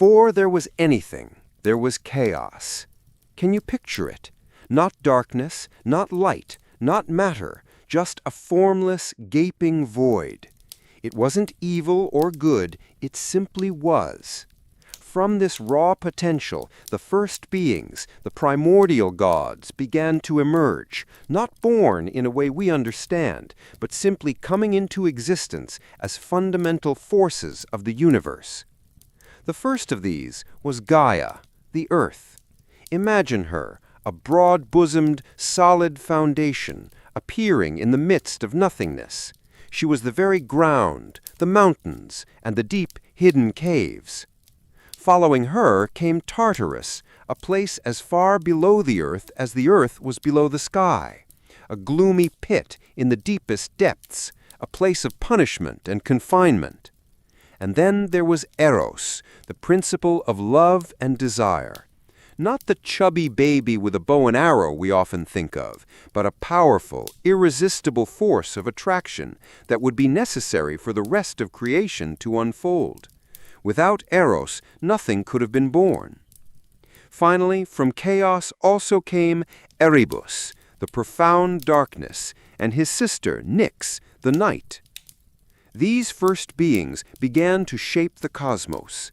Before there was anything, there was chaos. Can you picture it? Not darkness, not light, not matter, just a formless, gaping void. It wasn't evil or good, it simply was. From this raw potential, the first beings, the primordial gods, began to emerge, not born in a way we understand, but simply coming into existence as fundamental forces of the universe. The first of these was Gaia, the earth. Imagine her, a broad-bosomed, solid foundation, appearing in the midst of nothingness. She was the very ground, the mountains, and the deep, hidden caves. Following her came Tartarus, a place as far below the earth was below the sky, a gloomy pit in the deepest depths, a place of punishment and confinement. And then there was Eros, the principle of love and desire. Not the chubby baby with a bow and arrow we often think of, but a powerful, irresistible force of attraction that would be necessary for the rest of creation to unfold. Without Eros, nothing could have been born. Finally, from chaos also came Erebus, the profound darkness, and his sister, Nyx, the night. These first beings began to shape the cosmos.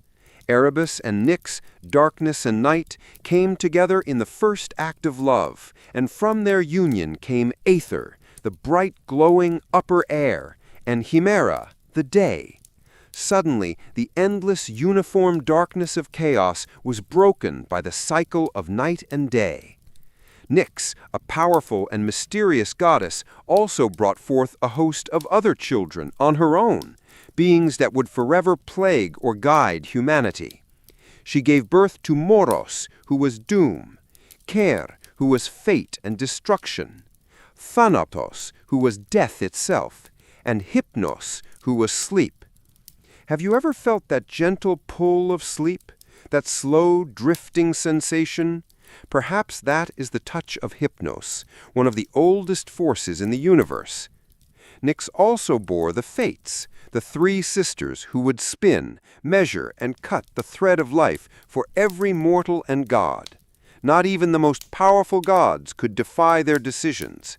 Erebus and Nyx, darkness and night, came together in the first act of love, and from their union came Aether, the bright glowing upper air, and Hemera, the day. Suddenly, the endless uniform darkness of chaos was broken by the cycle of night and day. Nyx, a powerful and mysterious goddess, also brought forth a host of other children on her own, beings that would forever plague or guide humanity. She gave birth to Moros, who was doom, Ker, who was fate and destruction, Thanatos, who was death itself, and Hypnos, who was sleep. Have you ever felt that gentle pull of sleep, that slow, drifting sensation? Perhaps that is the touch of Hypnos, one of the oldest forces in the universe. Nyx also bore the Fates, the three sisters who would spin, measure, and cut the thread of life for every mortal and god. Not even the most powerful gods could defy their decisions.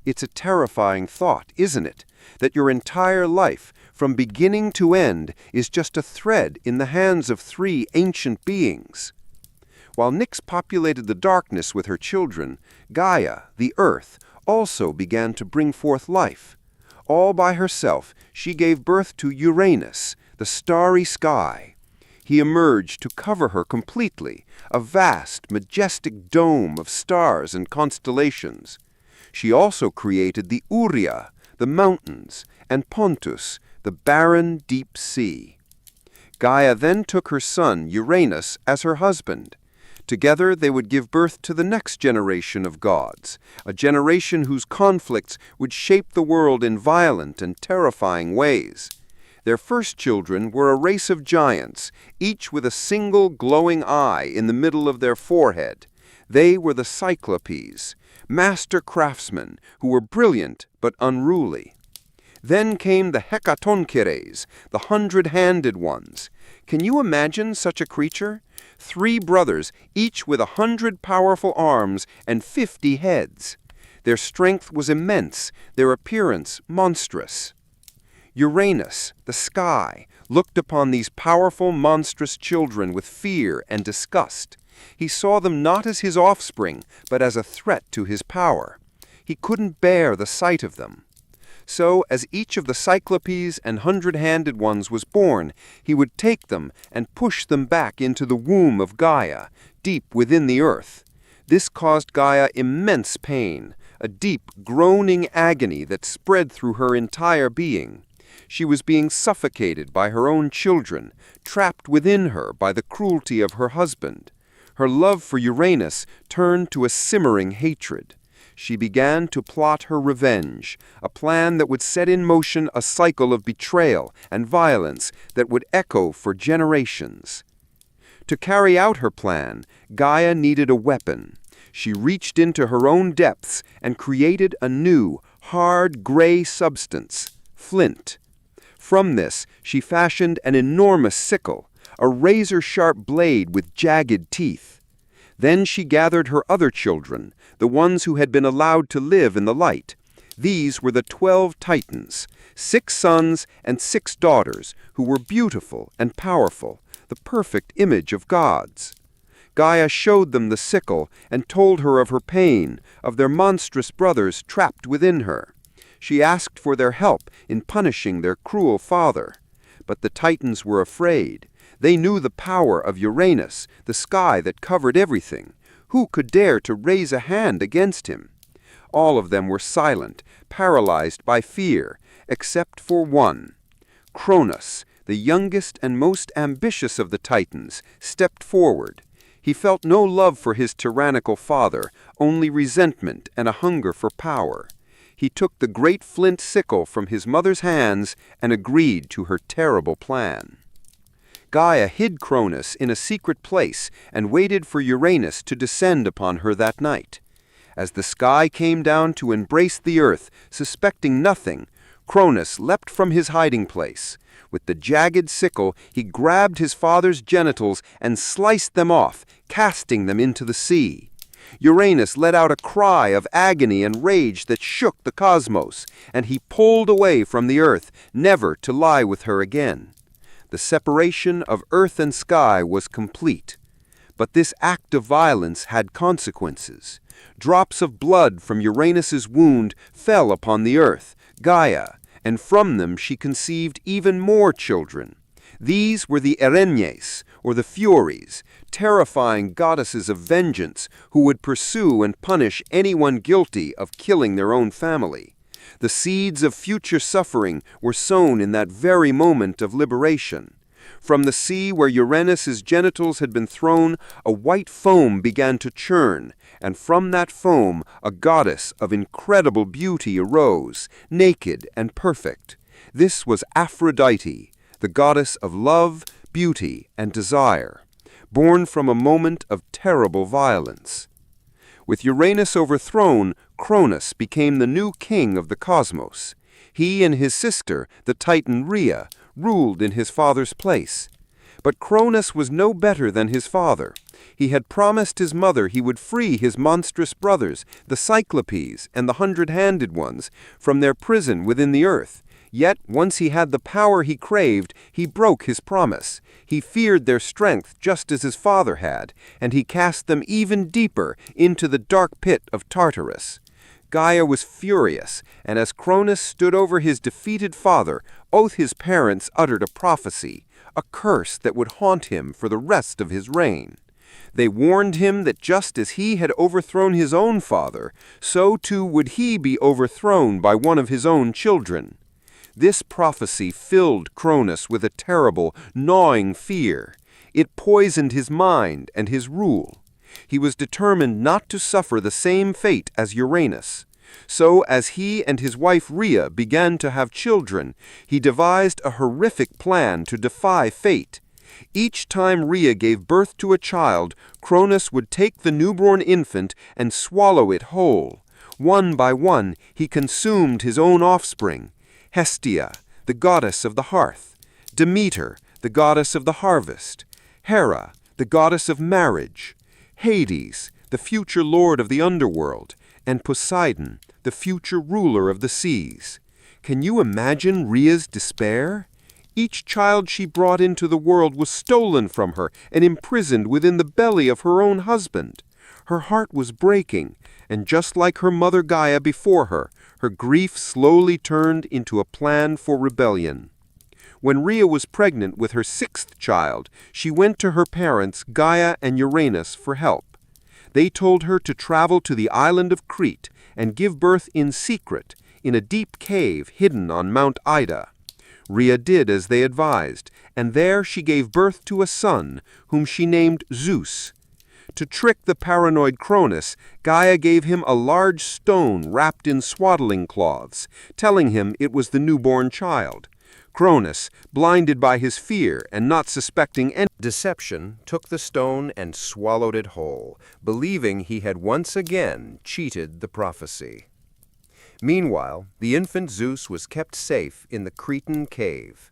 It's a terrifying thought, isn't it, that your entire life, from beginning to end, is just a thread in the hands of three ancient beings. While Nyx populated the darkness with her children, Gaia, the earth, also began to bring forth life. All by herself, she gave birth to Uranus, the starry sky. He emerged to cover her completely, a vast, majestic dome of stars and constellations. She also created the Uria, the mountains, and Pontus, the barren, deep sea. Gaia then took her son, Uranus, as her husband. Together they would give birth to the next generation of gods, a generation whose conflicts would shape the world in violent and terrifying ways. Their first children were a race of giants, each with a single glowing eye in the middle of their forehead. They were the Cyclopes, master craftsmen who were brilliant but unruly. Then came the Hekatoncheires, the 100-handed ones. Can you imagine such a creature? 3 brothers, each with 100 powerful arms and 50 heads. Their strength was immense, their appearance monstrous. Uranus, the sky, looked upon these powerful, monstrous children with fear and disgust. He saw them not as his offspring, but as a threat to his power. He couldn't bear the sight of them. So, as each of the Cyclopes and 100-handed ones was born, he would take them and push them back into the womb of Gaia, deep within the earth. This caused Gaia immense pain, a deep, groaning agony that spread through her entire being. She was being suffocated by her own children, trapped within her by the cruelty of her husband. Her love for Uranus turned to a simmering hatred. She began to plot her revenge, a plan that would set in motion a cycle of betrayal and violence that would echo for generations. To carry out her plan, Gaia needed a weapon. She reached into her own depths and created a new, hard, gray substance, flint. From this, she fashioned an enormous sickle, a razor-sharp blade with jagged teeth. Then she gathered her other children, the ones who had been allowed to live in the light. These were the 12 Titans, 6 sons and 6 daughters, who were beautiful and powerful, the perfect image of gods. Gaia showed them the sickle and told her of her pain, of their monstrous brothers trapped within her. She asked for their help in punishing their cruel father. But the Titans were afraid. They knew the power of Uranus, the sky that covered everything. Who could dare to raise a hand against him? All of them were silent, paralyzed by fear, except for one. Cronus, the youngest and most ambitious of the Titans, stepped forward. He felt no love for his tyrannical father, only resentment and a hunger for power. He took the great flint sickle from his mother's hands and agreed to her terrible plan. Gaia hid Cronus in a secret place and waited for Uranus to descend upon her that night. As the sky came down to embrace the earth, suspecting nothing, Cronus leapt from his hiding place. With the jagged sickle, he grabbed his father's genitals and sliced them off, casting them into the sea. Uranus let out a cry of agony and rage that shook the cosmos, and he pulled away from the earth, never to lie with her again. The separation of earth and sky was complete. But this act of violence had consequences. Drops of blood from Uranus's wound fell upon the earth, Gaia, and from them she conceived even more children. These were the Erinyes, or the Furies, terrifying goddesses of vengeance who would pursue and punish anyone guilty of killing their own family. The seeds of future suffering were sown in that very moment of liberation. From the sea where Uranus's genitals had been thrown, a white foam began to churn, and from that foam a goddess of incredible beauty arose, naked and perfect. This was Aphrodite, the goddess of love, beauty, and desire, born from a moment of terrible violence. With Uranus overthrown, Cronus became the new king of the cosmos. He and his sister, the Titan Rhea, ruled in his father's place. But Cronus was no better than his father. He had promised his mother he would free his monstrous brothers, the Cyclopes and the 100-handed ones, from their prison within the earth. Yet, once he had the power he craved, he broke his promise. He feared their strength just as his father had, and he cast them even deeper into the dark pit of Tartarus. Gaia was furious, and as Cronus stood over his defeated father, both his parents uttered a prophecy, a curse that would haunt him for the rest of his reign. They warned him that just as he had overthrown his own father, so too would he be overthrown by one of his own children. This prophecy filled Cronus with a terrible, gnawing fear. It poisoned his mind and his rule. He was determined not to suffer the same fate as Uranus. So, as he and his wife Rhea began to have children, he devised a horrific plan to defy fate. Each time Rhea gave birth to a child, Cronus would take the newborn infant and swallow it whole. One by one, he consumed his own offspring. Hestia, the goddess of the hearth; Demeter, the goddess of the harvest; Hera, the goddess of marriage; Hades, the future lord of the underworld; and Poseidon, the future ruler of the seas. Can you imagine Rhea's despair? Each child she brought into the world was stolen from her and imprisoned within the belly of her own husband. Her heart was breaking, and just like her mother Gaia before her, her grief slowly turned into a plan for rebellion. When Rhea was pregnant with her 6th child, she went to her parents, Gaia and Uranus, for help. They told her to travel to the island of Crete and give birth in secret, in a deep cave hidden on Mount Ida. Rhea did as they advised, and there she gave birth to a son, whom she named Zeus. To trick the paranoid Cronus, Gaia gave him a large stone wrapped in swaddling cloths, telling him it was the newborn child. Cronus, blinded by his fear and not suspecting any deception, took the stone and swallowed it whole, believing he had once again cheated the prophecy. Meanwhile, the infant Zeus was kept safe in the Cretan cave.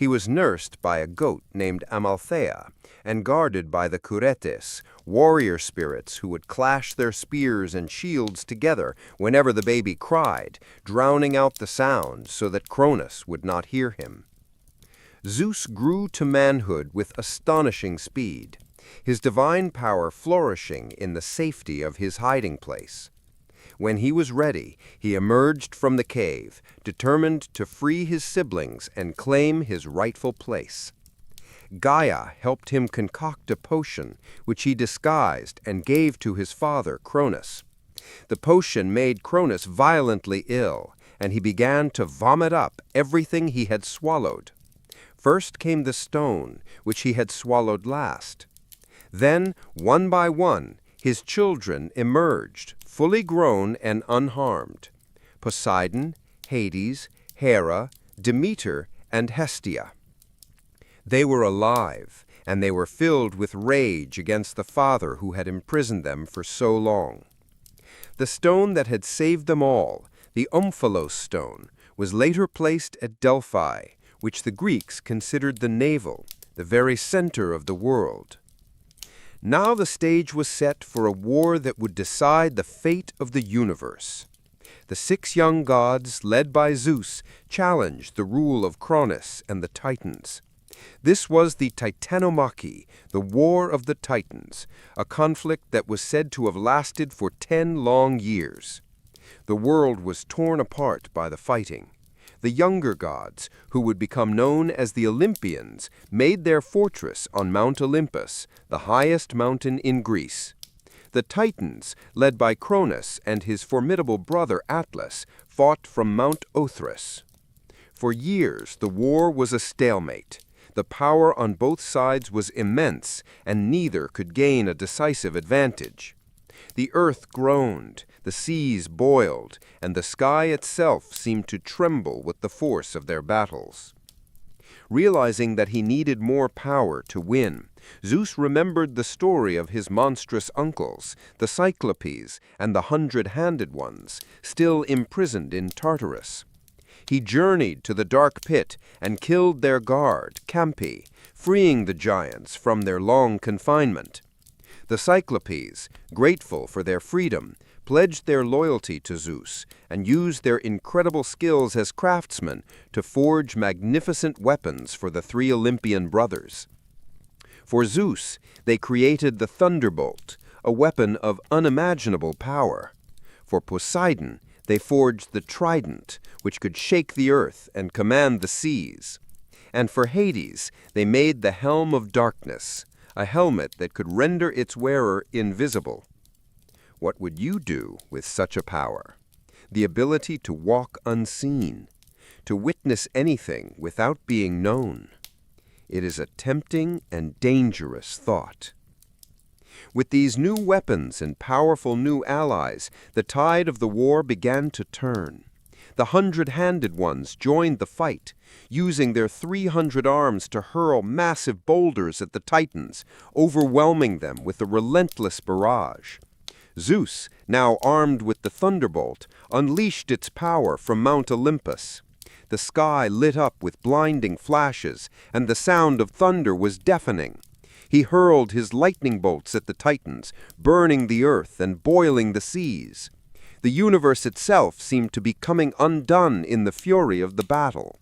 He was nursed by a goat named Amalthea and guarded by the Curetes, warrior spirits who would clash their spears and shields together whenever the baby cried, drowning out the sound so that Cronus would not hear him. Zeus grew to manhood with astonishing speed, his divine power flourishing in the safety of his hiding place. When he was ready, he emerged from the cave, determined to free his siblings and claim his rightful place. Gaia helped him concoct a potion, which he disguised and gave to his father, Cronus. The potion made Cronus violently ill, and he began to vomit up everything he had swallowed. First came the stone, which he had swallowed last. Then, one by one, his children emerged, fully grown and unharmed: Poseidon, Hades, Hera, Demeter, and Hestia. They were alive, and they were filled with rage against the father who had imprisoned them for so long. The stone that had saved them all, the Omphalos stone, was later placed at Delphi, which the Greeks considered the navel, the very center of the world. Now the stage was set for a war that would decide the fate of the universe. The 6 young gods, led by Zeus, challenged the rule of Cronus and the Titans. This was the Titanomachy, the War of the Titans, a conflict that was said to have lasted for 10 long years. The world was torn apart by the fighting. The younger gods, who would become known as the Olympians, made their fortress on Mount Olympus, the highest mountain in Greece. The Titans, led by Cronus and his formidable brother Atlas, fought from Mount Othrys. For years the war was a stalemate. The power on both sides was immense, and neither could gain a decisive advantage. The earth groaned, the seas boiled, and the sky itself seemed to tremble with the force of their battles. Realizing that he needed more power to win, Zeus remembered the story of his monstrous uncles, the Cyclopes and the 100-handed ones, still imprisoned in Tartarus. He journeyed to the dark pit and killed their guard, Campi, freeing the giants from their long confinement. The Cyclopes, grateful for their freedom, pledged their loyalty to Zeus and used their incredible skills as craftsmen to forge magnificent weapons for the 3 Olympian brothers. For Zeus, they created the thunderbolt, a weapon of unimaginable power. For Poseidon, they forged the trident, which could shake the earth and command the seas. And for Hades, they made the helm of darkness, a helmet that could render its wearer invisible. What would you do with such a power? The ability to walk unseen, to witness anything without being known. It is a tempting and dangerous thought. With these new weapons and powerful new allies, the tide of the war began to turn. The 100-handed ones joined the fight, using their 300 arms to hurl massive boulders at the Titans, overwhelming them with a relentless barrage. Zeus, now armed with the thunderbolt, unleashed its power from Mount Olympus. The sky lit up with blinding flashes, and the sound of thunder was deafening. He hurled his lightning bolts at the Titans, burning the earth and boiling the seas. The universe itself seemed to be coming undone in the fury of the battle.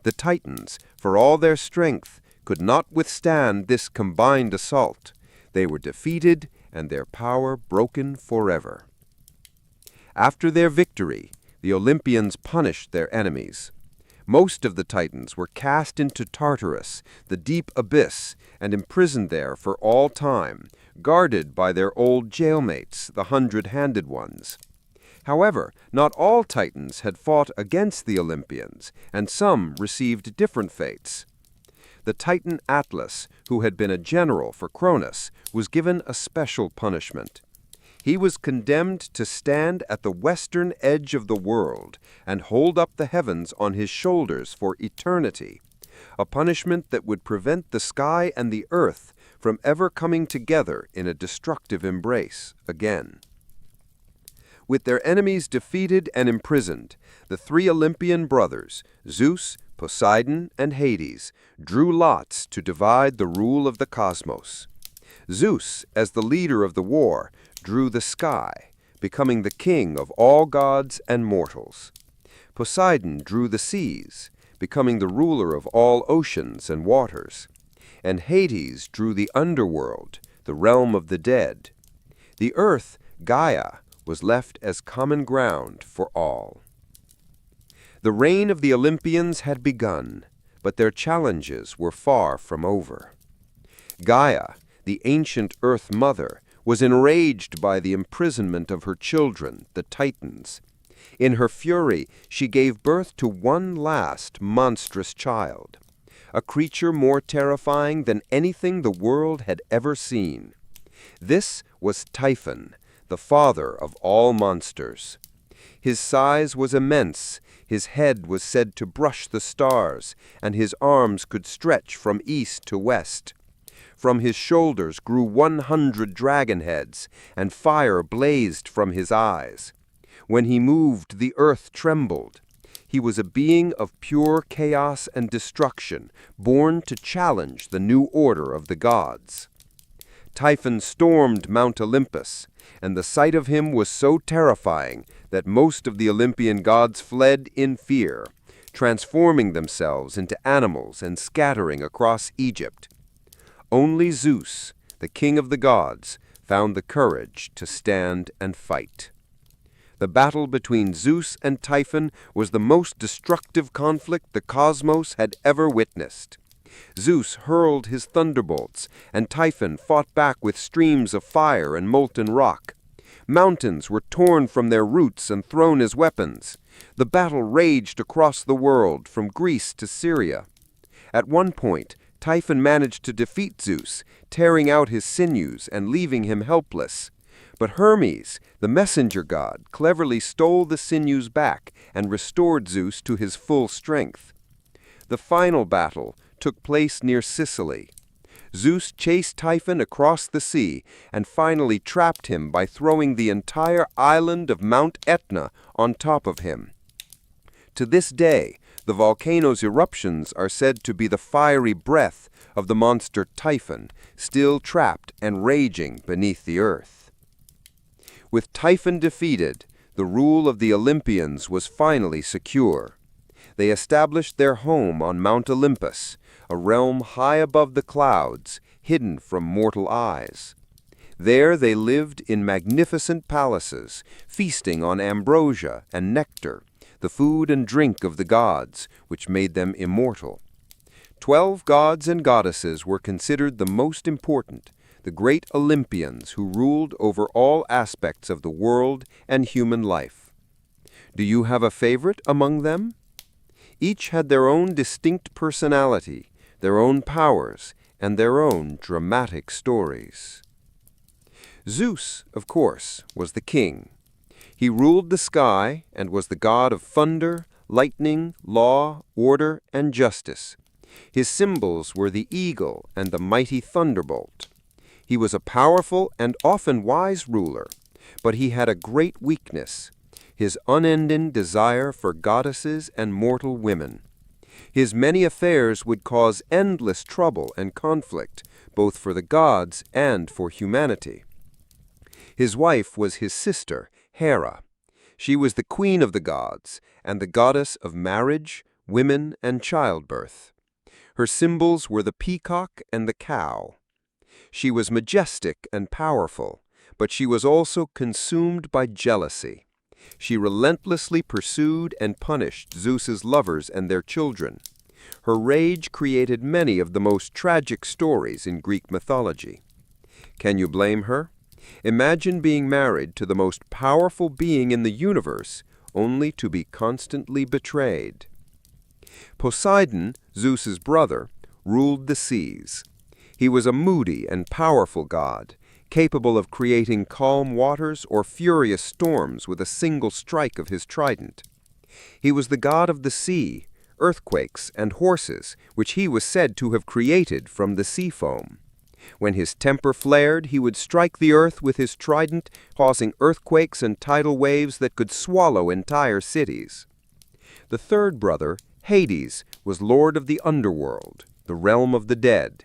The Titans, for all their strength, could not withstand this combined assault. They were defeated and their power broken forever. After their victory, the Olympians punished their enemies. Most of the Titans were cast into Tartarus, the deep abyss, and imprisoned there for all time, guarded by their old jailmates, the 100-handed ones. However, not all Titans had fought against the Olympians, and some received different fates. The Titan Atlas, who had been a general for Cronus, was given a special punishment. He was condemned to stand at the western edge of the world and hold up the heavens on his shoulders for eternity, a punishment that would prevent the sky and the earth from ever coming together in a destructive embrace again. With their enemies defeated and imprisoned, the 3 Olympian brothers, Zeus, Poseidon and Hades drew lots to divide the rule of the cosmos. Zeus, as the leader of the war, drew the sky, becoming the king of all gods and mortals. Poseidon drew the seas, becoming the ruler of all oceans and waters. And Hades drew the underworld, the realm of the dead. The earth, Gaia, was left as common ground for all. The reign of the Olympians had begun, but their challenges were far from over. Gaia, the ancient Earth Mother, was enraged by the imprisonment of her children, the Titans. In her fury, she gave birth to one last monstrous child, a creature more terrifying than anything the world had ever seen. This was Typhon, the father of all monsters. His size was immense, his head was said to brush the stars, and his arms could stretch from east to west. From his shoulders grew 100 dragon heads, and fire blazed from his eyes. When he moved, the earth trembled. He was a being of pure chaos and destruction, born to challenge the new order of the gods. Typhon stormed Mount Olympus, and the sight of him was so terrifying that most of the Olympian gods fled in fear, transforming themselves into animals and scattering across Egypt. Only Zeus, the king of the gods, found the courage to stand and fight. The battle between Zeus and Typhon was the most destructive conflict the cosmos had ever witnessed. Zeus hurled his thunderbolts, and Typhon fought back with streams of fire and molten rock. Mountains were torn from their roots and thrown as weapons. The battle raged across the world, from Greece to Syria. At one point, Typhon managed to defeat Zeus, tearing out his sinews and leaving him helpless. But Hermes, the messenger god, cleverly stole the sinews back and restored Zeus to his full strength. The final battle took place near Sicily. Zeus chased Typhon across the sea and finally trapped him by throwing the entire island of Mount Etna on top of him. To this day, the volcano's eruptions are said to be the fiery breath of the monster Typhon, still trapped and raging beneath the earth. With Typhon defeated, the rule of the Olympians was finally secure. They established their home on Mount Olympus, a realm high above the clouds, hidden from mortal eyes. There they lived in magnificent palaces, feasting on ambrosia and nectar, the food and drink of the gods, which made them immortal. 12 gods and goddesses were considered the most important, the great Olympians who ruled over all aspects of the world and human life. Do you have a favorite among them? Each had their own distinct personality, their own powers, and their own dramatic stories. Zeus, of course, was the king. He ruled the sky and was the god of thunder, lightning, law, order, and justice. His symbols were the eagle and the mighty thunderbolt. He was a powerful and often wise ruler, but he had a great weakness: his unending desire for goddesses and mortal women. His many affairs would cause endless trouble and conflict, both for the gods and for humanity. His wife was his sister, Hera. She was the queen of the gods and the goddess of marriage, women, and childbirth. Her symbols were the peacock and the cow. She was majestic and powerful, but she was also consumed by jealousy. She relentlessly pursued and punished Zeus's lovers and their children. Her rage created many of the most tragic stories in Greek mythology. Can you blame her? Imagine being married to the most powerful being in the universe, only to be constantly betrayed. Poseidon, Zeus's brother, ruled the seas. He was a moody and powerful god, capable of creating calm waters or furious storms with a single strike of his trident. He was the god of the sea, earthquakes, and horses, which he was said to have created from the sea foam. When his temper flared, he would strike the earth with his trident, causing earthquakes and tidal waves that could swallow entire cities. The third brother, Hades was lord of the underworld, the realm of the dead.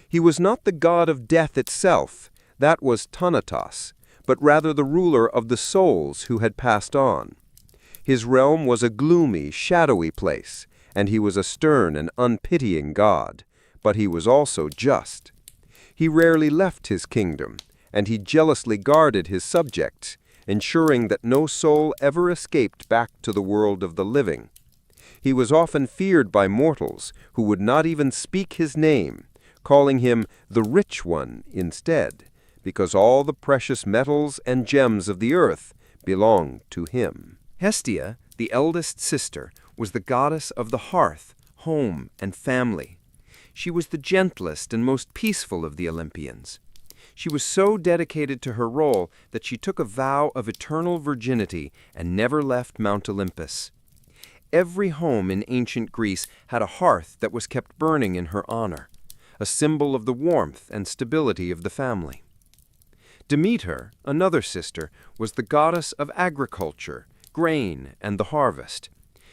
He was not the god of death itself, that was Thanatos, but rather the ruler of the souls who had passed on. His realm was a gloomy, shadowy place, and he was a stern and unpitying god, but he was also just. He rarely left his kingdom, and he jealously guarded his subjects, ensuring that no soul ever escaped back to the world of the living. He was often feared by mortals who would not even speak his name, calling him the Rich One instead, because all the precious metals and gems of the earth belonged to him. Hestia, the eldest sister, was the goddess of the hearth, home, and family. She was the gentlest and most peaceful of the Olympians. She was so dedicated to her role that she took a vow of eternal virginity and never left Mount Olympus. Every home in ancient Greece had a hearth that was kept burning in her honor, a symbol of the warmth and stability of the family. Demeter, another sister, was the goddess of agriculture, grain, and the harvest.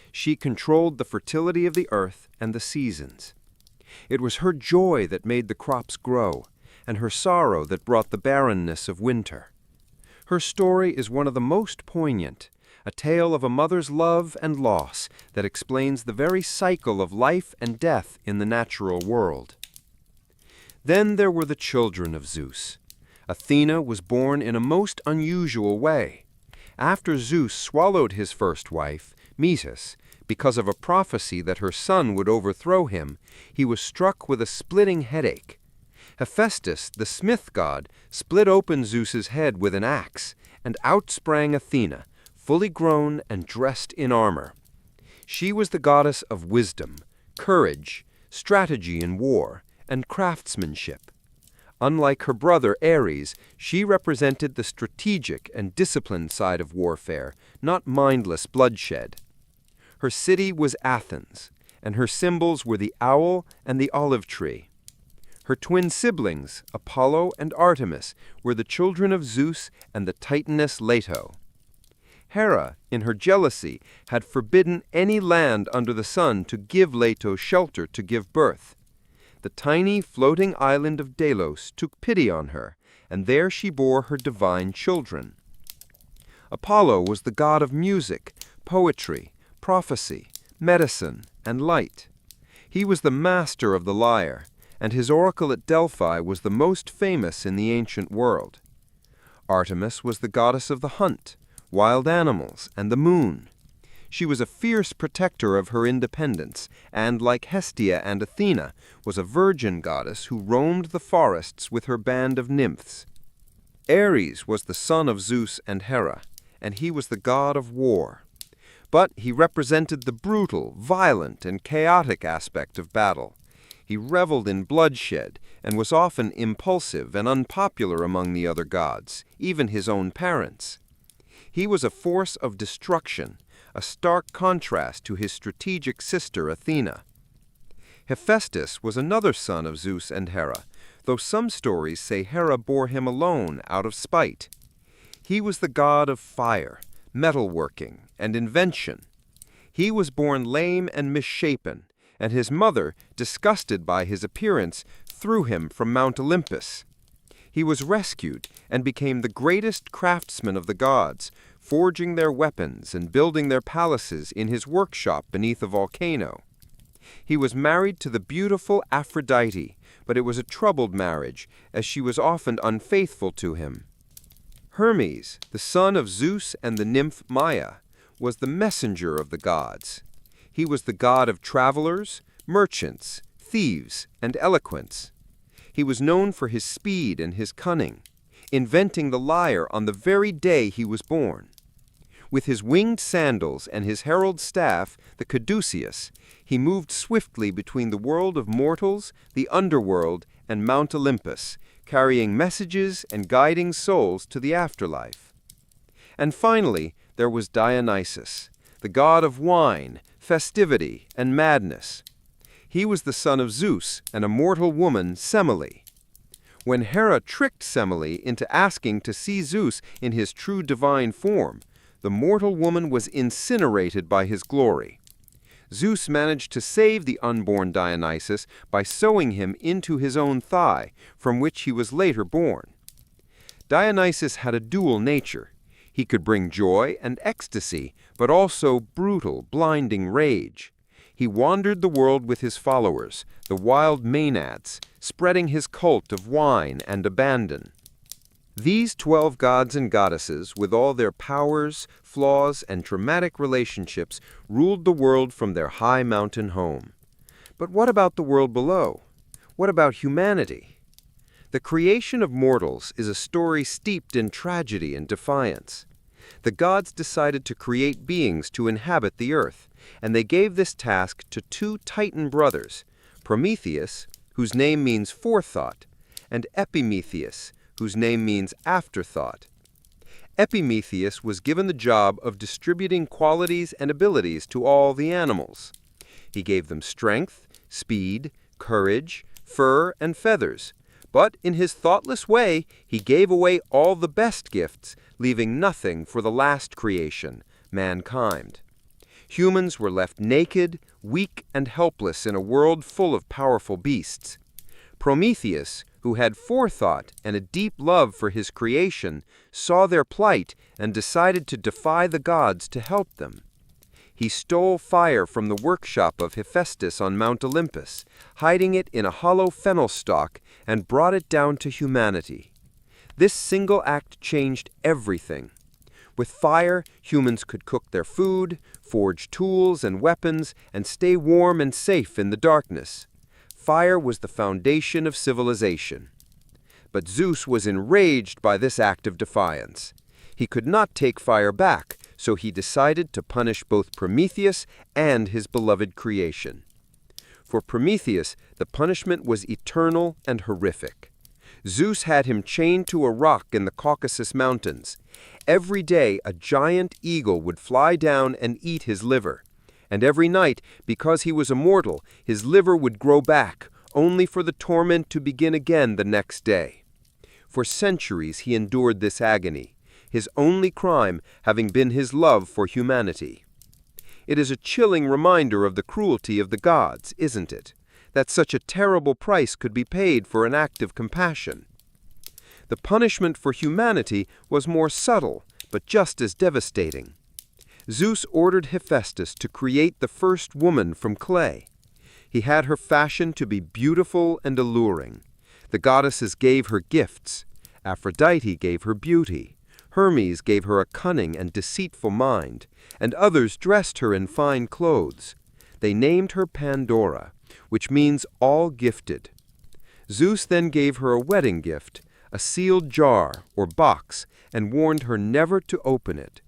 She controlled the fertility of the earth and the seasons. It was her joy that made the crops grow, and her sorrow that brought the barrenness of winter. Her story is one of the most poignant, a tale of a mother's love and loss that explains the very cycle of life and death in the natural world. Then there were the children of Zeus. Athena was born in a most unusual way. After Zeus swallowed his first wife, Metis, because of a prophecy that her son would overthrow him, he was struck with a splitting headache. Hephaestus, the smith god, split open Zeus's head with an axe, and out sprang Athena, fully grown and dressed in armor. She was the goddess of wisdom, courage, strategy in war, and craftsmanship. Unlike her brother Ares, she represented the strategic and disciplined side of warfare, not mindless bloodshed. Her city was Athens, and her symbols were the owl and the olive tree. Her twin siblings, Apollo and Artemis, were the children of Zeus and the Titaness Leto. Hera, in her jealousy, had forbidden any land under the sun to give Leto shelter to give birth. The tiny floating island of Delos took pity on her, and there she bore her divine children. Apollo was the god of music, poetry, prophecy, medicine, and light. He was the master of the lyre, and his oracle at Delphi was the most famous in the ancient world. Artemis was the goddess of the hunt, wild animals, and the moon. She was a fierce protector of her independence, and, like Hestia and Athena, was a virgin goddess who roamed the forests with her band of nymphs. Ares was the son of Zeus and Hera, and he was the god of war. But he represented the brutal, violent, and chaotic aspect of battle. He reveled in bloodshed and was often impulsive and unpopular among the other gods, even his own parents. He was a force of destruction, a stark contrast to his strategic sister Athena. Hephaestus was another son of Zeus and Hera, though some stories say Hera bore him alone out of spite. He was the god of fire, metalworking, and invention. He was born lame and misshapen, and his mother, disgusted by his appearance, threw him from Mount Olympus. He was rescued and became the greatest craftsman of the gods, forging their weapons and building their palaces in his workshop beneath a volcano. He was married to the beautiful Aphrodite, but it was a troubled marriage, as she was often unfaithful to him. Hermes, the son of Zeus and the nymph Maia, was the messenger of the gods. He was the god of travelers, merchants, thieves, and eloquence. He was known for his speed and his cunning, inventing the lyre on the very day he was born. With his winged sandals and his herald staff, the caduceus, he moved swiftly between the world of mortals, the underworld, and Mount Olympus, carrying messages and guiding souls to the afterlife. And finally, there was Dionysus, the god of wine, festivity, and madness. He was the son of Zeus and a mortal woman, Semele. When Hera tricked Semele into asking to see Zeus in his true divine form, the mortal woman was incinerated by his glory. Zeus managed to save the unborn Dionysus by sewing him into his own thigh, from which he was later born. Dionysus had a dual nature. He could bring joy and ecstasy, but also brutal, blinding rage. He wandered the world with his followers, the wild Maenads, spreading his cult of wine and abandon. These 12 gods and goddesses, with all their powers, flaws, and dramatic relationships, ruled the world from their high mountain home. But what about the world below? What about humanity? The creation of mortals is a story steeped in tragedy and defiance. The gods decided to create beings to inhabit the earth, and they gave this task to 2 Titan brothers, Prometheus, whose name means forethought, and Epimetheus, whose name means afterthought. Epimetheus was given the job of distributing qualities and abilities to all the animals. He gave them strength, speed, courage, fur, and feathers. But in his thoughtless way, he gave away all the best gifts, leaving nothing for the last creation, mankind. Humans were left naked, weak, and helpless in a world full of powerful beasts. Prometheus, who had forethought and a deep love for his creation, saw their plight and decided to defy the gods to help them. He stole fire from the workshop of Hephaestus on Mount Olympus, hiding it in a hollow fennel stalk, and brought it down to humanity. This single act changed everything. With fire, humans could cook their food, forge tools and weapons, and stay warm and safe in the darkness. Fire was the foundation of civilization. But Zeus was enraged by this act of defiance. He could not take fire back, so he decided to punish both Prometheus and his beloved creation. For Prometheus, the punishment was eternal and horrific. Zeus had him chained to a rock in the Caucasus Mountains. Every day, a giant eagle would fly down and eat his liver. And every night, because he was immortal, his liver would grow back, only for the torment to begin again the next day. For centuries he endured this agony, his only crime having been his love for humanity. It is a chilling reminder of the cruelty of the gods, isn't it? That such a terrible price could be paid for an act of compassion. The punishment for humanity was more subtle, but just as devastating. Zeus ordered Hephaestus to create the first woman from clay. He had her fashioned to be beautiful and alluring. The goddesses gave her gifts. Aphrodite gave her beauty. Hermes gave her a cunning and deceitful mind, and others dressed her in fine clothes. They named her Pandora, which means all gifted. Zeus then gave her a wedding gift, a sealed jar or box, and warned her never to open it.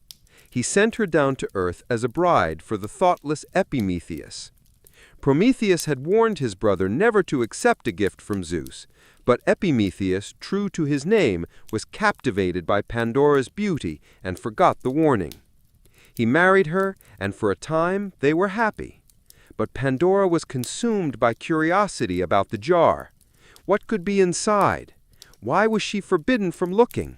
He sent her down to earth as a bride for the thoughtless Epimetheus. Prometheus had warned his brother never to accept a gift from Zeus, but Epimetheus, true to his name, was captivated by Pandora's beauty and forgot the warning. He married her, and for a time they were happy. But Pandora was consumed by curiosity about the jar. What could be inside? Why was she forbidden from looking?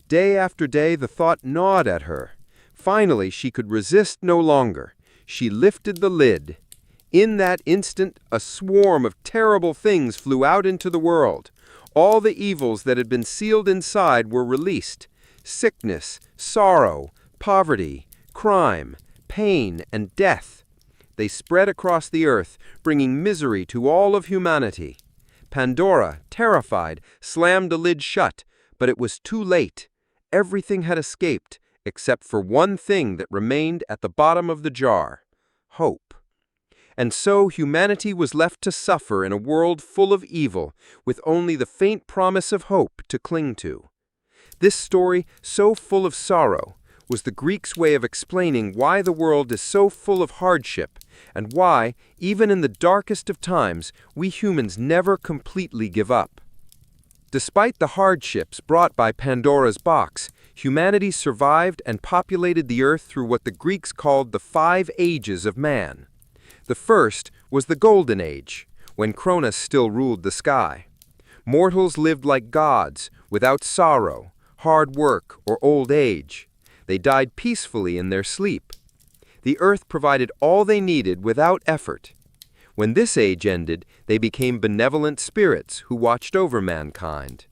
Day after day the thought gnawed at her. Finally, she could resist no longer. She lifted the lid. In that instant, a swarm of terrible things flew out into the world. All the evils that had been sealed inside were released. Sickness, sorrow, poverty, crime, pain, and death. They spread across the earth, bringing misery to all of humanity. Pandora, terrified, slammed the lid shut, but it was too late. Everything had escaped, except for one thing that remained at the bottom of the jar: hope. And so humanity was left to suffer in a world full of evil, with only the faint promise of hope to cling to. This story, so full of sorrow, was the Greeks' way of explaining why the world is so full of hardship, and why, even in the darkest of times, we humans never completely give up. Despite the hardships brought by Pandora's box, humanity survived and populated the earth through what the Greeks called the 5 ages of man. The first was the Golden Age, when Cronus still ruled the sky. Mortals lived like gods, without sorrow, hard work, or old age. They died peacefully in their sleep. The earth provided all they needed without effort. When this age ended, they became benevolent spirits who watched over mankind.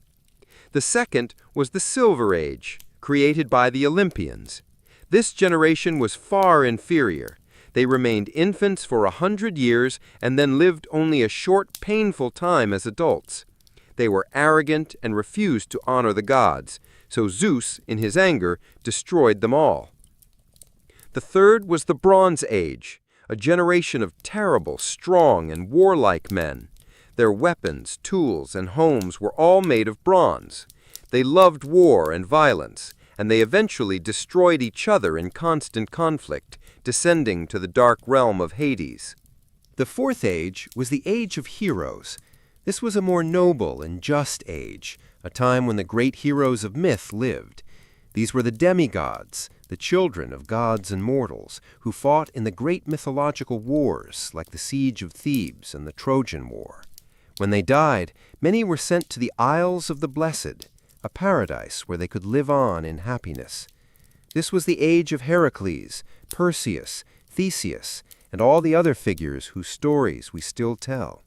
The second was the Silver Age, created by the Olympians. This generation was far inferior. They remained infants for 100 years and then lived only a short, painful time as adults. They were arrogant and refused to honor the gods, so Zeus, in his anger, destroyed them all. The third was the Bronze Age, a generation of terrible, strong, and warlike men. Their weapons, tools, and homes were all made of bronze. They loved war and violence, and they eventually destroyed each other in constant conflict, descending to the dark realm of Hades. The Fourth Age was the Age of Heroes. This was a more noble and just age, a time when the great heroes of myth lived. These were the demigods, the children of gods and mortals, who fought in the great mythological wars like the Siege of Thebes and the Trojan War. When they died, many were sent to the Isles of the Blessed, a paradise where they could live on in happiness. This was the age of Heracles, Perseus, Theseus, and all the other figures whose stories we still tell.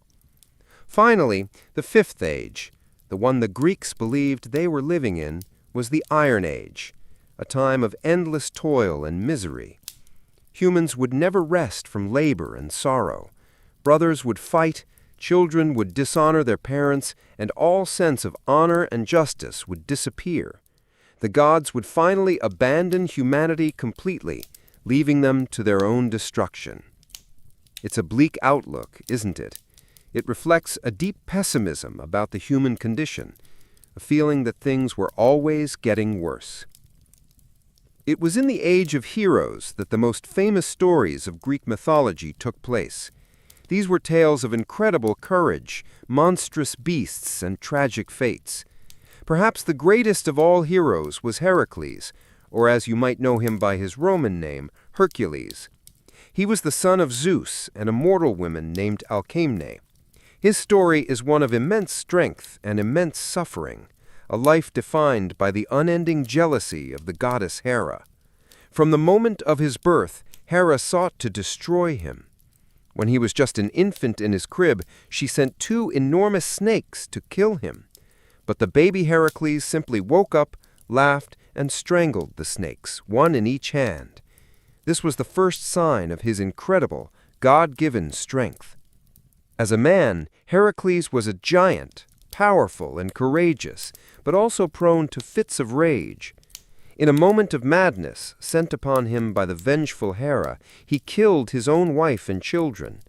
Finally, the Fifth Age, the one the Greeks believed they were living in, was the Iron Age, a time of endless toil and misery. Humans would never rest from labor and sorrow. Brothers would fight, children would dishonor their parents, and all sense of honor and justice would disappear. The gods would finally abandon humanity completely, leaving them to their own destruction. It's a bleak outlook, isn't it? It reflects a deep pessimism about the human condition, a feeling that things were always getting worse. It was in the Age of Heroes that the most famous stories of Greek mythology took place. These were tales of incredible courage, monstrous beasts, and tragic fates. Perhaps the greatest of all heroes was Heracles, or as you might know him by his Roman name, Hercules. He was the son of Zeus and a mortal woman named Alcmene. His story is one of immense strength and immense suffering, a life defined by the unending jealousy of the goddess Hera. From the moment of his birth, Hera sought to destroy him. When he was just an infant in his crib, she sent 2 enormous snakes to kill him. But the baby Heracles simply woke up, laughed, and strangled the snakes, one in each hand. This was the first sign of his incredible, God-given strength. As a man, Heracles was a giant, powerful and courageous, but also prone to fits of rage. In a moment of madness, sent upon him by the vengeful Hera, he killed his own wife and children.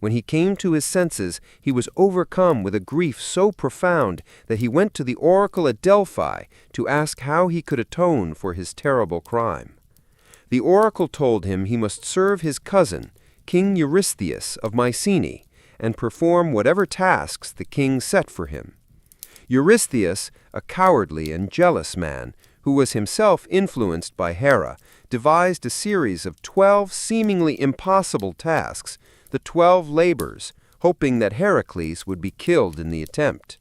When he came to his senses, he was overcome with a grief so profound that he went to the oracle at Delphi to ask how he could atone for his terrible crime. The oracle told him he must serve his cousin, King Eurystheus of Mycenae, and perform whatever tasks the king set for him. Eurystheus, a cowardly and jealous man, who was himself influenced by Hera, devised a series of 12 seemingly impossible tasks, the 12 labors, hoping that Heracles would be killed in the attempt.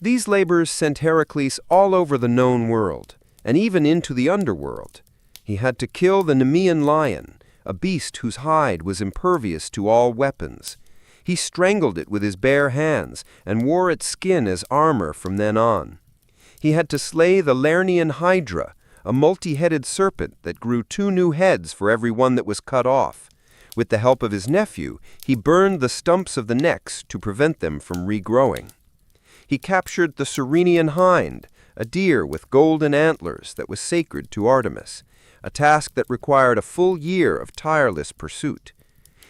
These labors sent Heracles all over the known world, and even into the underworld. He had to kill the Nemean lion, a beast whose hide was impervious to all weapons. He strangled it with his bare hands and wore its skin as armor from then on. He had to slay the Lernaean Hydra, a multi-headed serpent that grew 2 new heads for every one that was cut off. With the help of his nephew, he burned the stumps of the necks to prevent them from regrowing. He captured the Cyrenian hind, a deer with golden antlers that was sacred to Artemis, a task that required a full year of tireless pursuit.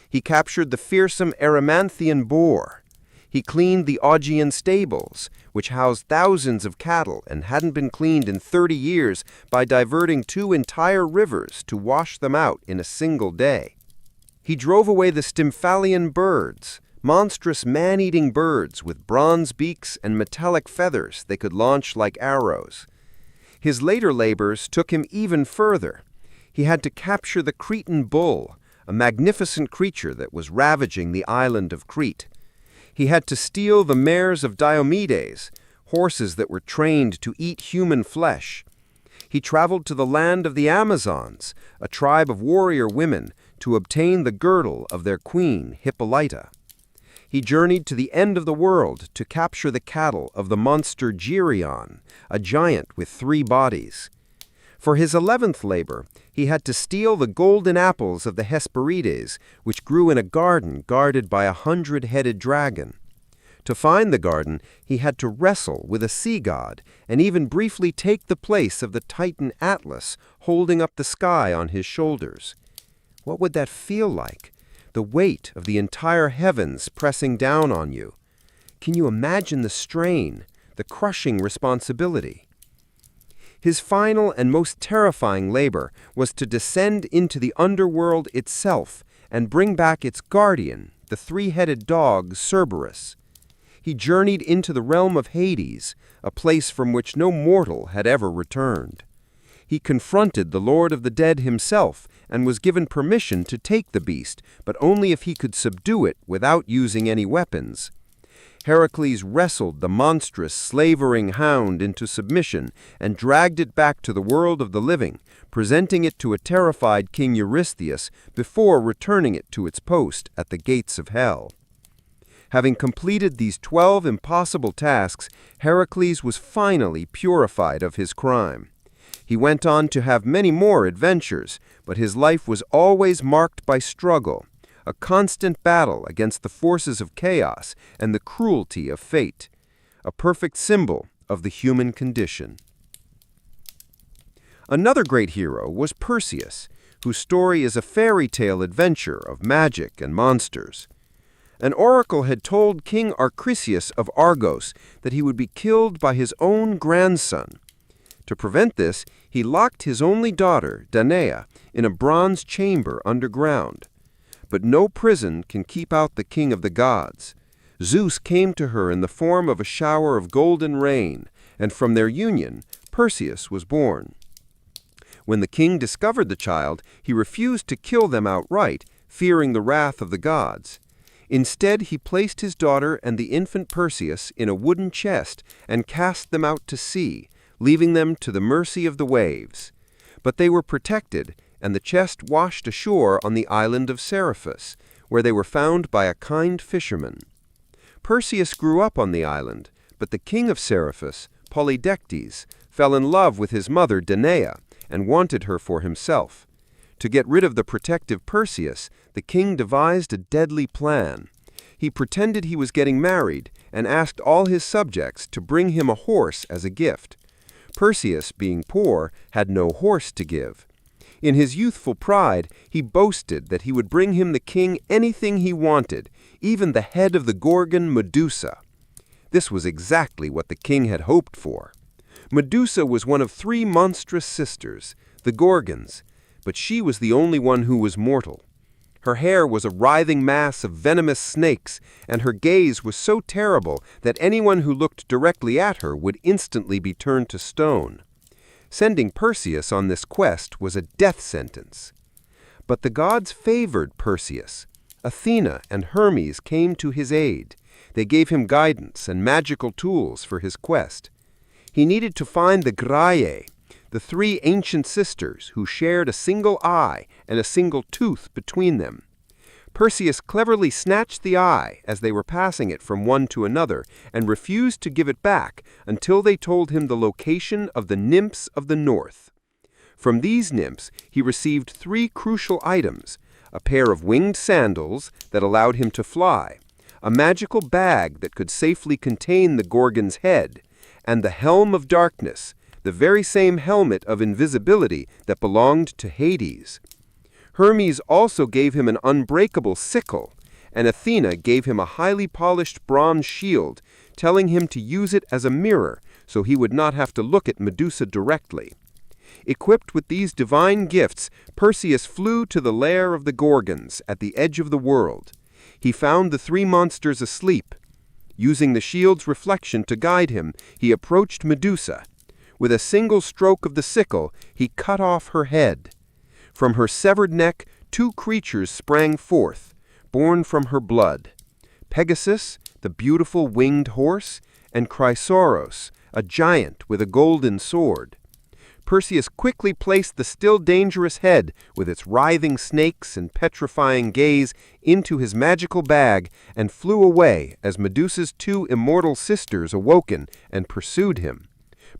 He captured the fearsome Erymanthian boar. He cleaned the Augean stables, which housed thousands of cattle and hadn't been cleaned in 30 years by diverting 2 entire rivers to wash them out in a single day. He drove away the Stymphalian birds, monstrous man-eating birds with bronze beaks and metallic feathers they could launch like arrows. His later labors took him even further. He had to capture the Cretan bull, a magnificent creature that was ravaging the island of Crete. He had to steal the mares of Diomedes, horses that were trained to eat human flesh. He traveled to the land of the Amazons, a tribe of warrior women, to obtain the girdle of their queen, Hippolyta. He journeyed to the end of the world to capture the cattle of the monster Geryon, a giant with 3 bodies. For his 11th labor, he had to steal the golden apples of the Hesperides, which grew in a garden guarded by a 100-headed dragon. To find the garden, he had to wrestle with a sea god and even briefly take the place of the Titan Atlas, holding up the sky on his shoulders. What would that feel like? The weight of the entire heavens pressing down on you. Can you imagine the strain, the crushing responsibility? His final and most terrifying labor was to descend into the underworld itself and bring back its guardian, the 3-headed dog Cerberus. He journeyed into the realm of Hades, a place from which no mortal had ever returned. He confronted the Lord of the Dead himself and was given permission to take the beast, but only if he could subdue it without using any weapons. Heracles wrestled the monstrous, slavering hound into submission and dragged it back to the world of the living, presenting it to a terrified King Eurystheus before returning it to its post at the gates of hell. Having completed these 12 impossible tasks, Heracles was finally purified of his crime. He went on to have many more adventures, but his life was always marked by struggle, a constant battle against the forces of chaos and the cruelty of fate, a perfect symbol of the human condition. Another great hero was Perseus, whose story is a fairy tale adventure of magic and monsters. An oracle had told King Acrisius of Argos that he would be killed by his own grandson. To prevent this, he locked his only daughter, Danae, in a bronze chamber underground. But no prison can keep out the king of the gods. Zeus came to her in the form of a shower of golden rain, and from their union, Perseus was born. When the king discovered the child, he refused to kill them outright, fearing the wrath of the gods. Instead, he placed his daughter and the infant Perseus in a wooden chest and cast them out to sea, leaving them to the mercy of the waves. But they were protected, and the chest washed ashore on the island of Seriphus, where they were found by a kind fisherman. Perseus grew up on the island, but the king of Seriphus, Polydectes, fell in love with his mother Danae and wanted her for himself. To get rid of the protective Perseus, the king devised a deadly plan. He pretended he was getting married and asked all his subjects to bring him a horse as a gift. Perseus, being poor, had no horse to give. In his youthful pride, he boasted that he would bring him the king anything he wanted, even the head of the Gorgon Medusa. This was exactly what the king had hoped for. Medusa was one of 3 monstrous sisters, the Gorgons, but she was the only one who was mortal. Her hair was a writhing mass of venomous snakes, and her gaze was so terrible that anyone who looked directly at her would instantly be turned to stone. Sending Perseus on this quest was a death sentence. But the gods favored Perseus. Athena and Hermes came to his aid. They gave him guidance and magical tools for his quest. He needed to find the Graiae, the 3 ancient sisters who shared a single eye and a single tooth between them. Perseus cleverly snatched the eye as they were passing it from one to another and refused to give it back until they told him the location of the nymphs of the north. From these nymphs, he received 3 crucial items: a pair of winged sandals that allowed him to fly, a magical bag that could safely contain the Gorgon's head, and the helm of darkness, the very same helmet of invisibility that belonged to Hades. Hermes also gave him an unbreakable sickle, and Athena gave him a highly polished bronze shield, telling him to use it as a mirror so he would not have to look at Medusa directly. Equipped with these divine gifts, Perseus flew to the lair of the Gorgons at the edge of the world. He found the 3 monsters asleep. Using the shield's reflection to guide him, he approached Medusa. With a single stroke of the sickle, he cut off her head. From her severed neck, 2 creatures sprang forth, born from her blood: Pegasus, the beautiful winged horse, and Chrysaorus, a giant with a golden sword. Perseus quickly placed the still dangerous head, with its writhing snakes and petrifying gaze, into his magical bag and flew away as Medusa's two immortal sisters awoken and pursued him.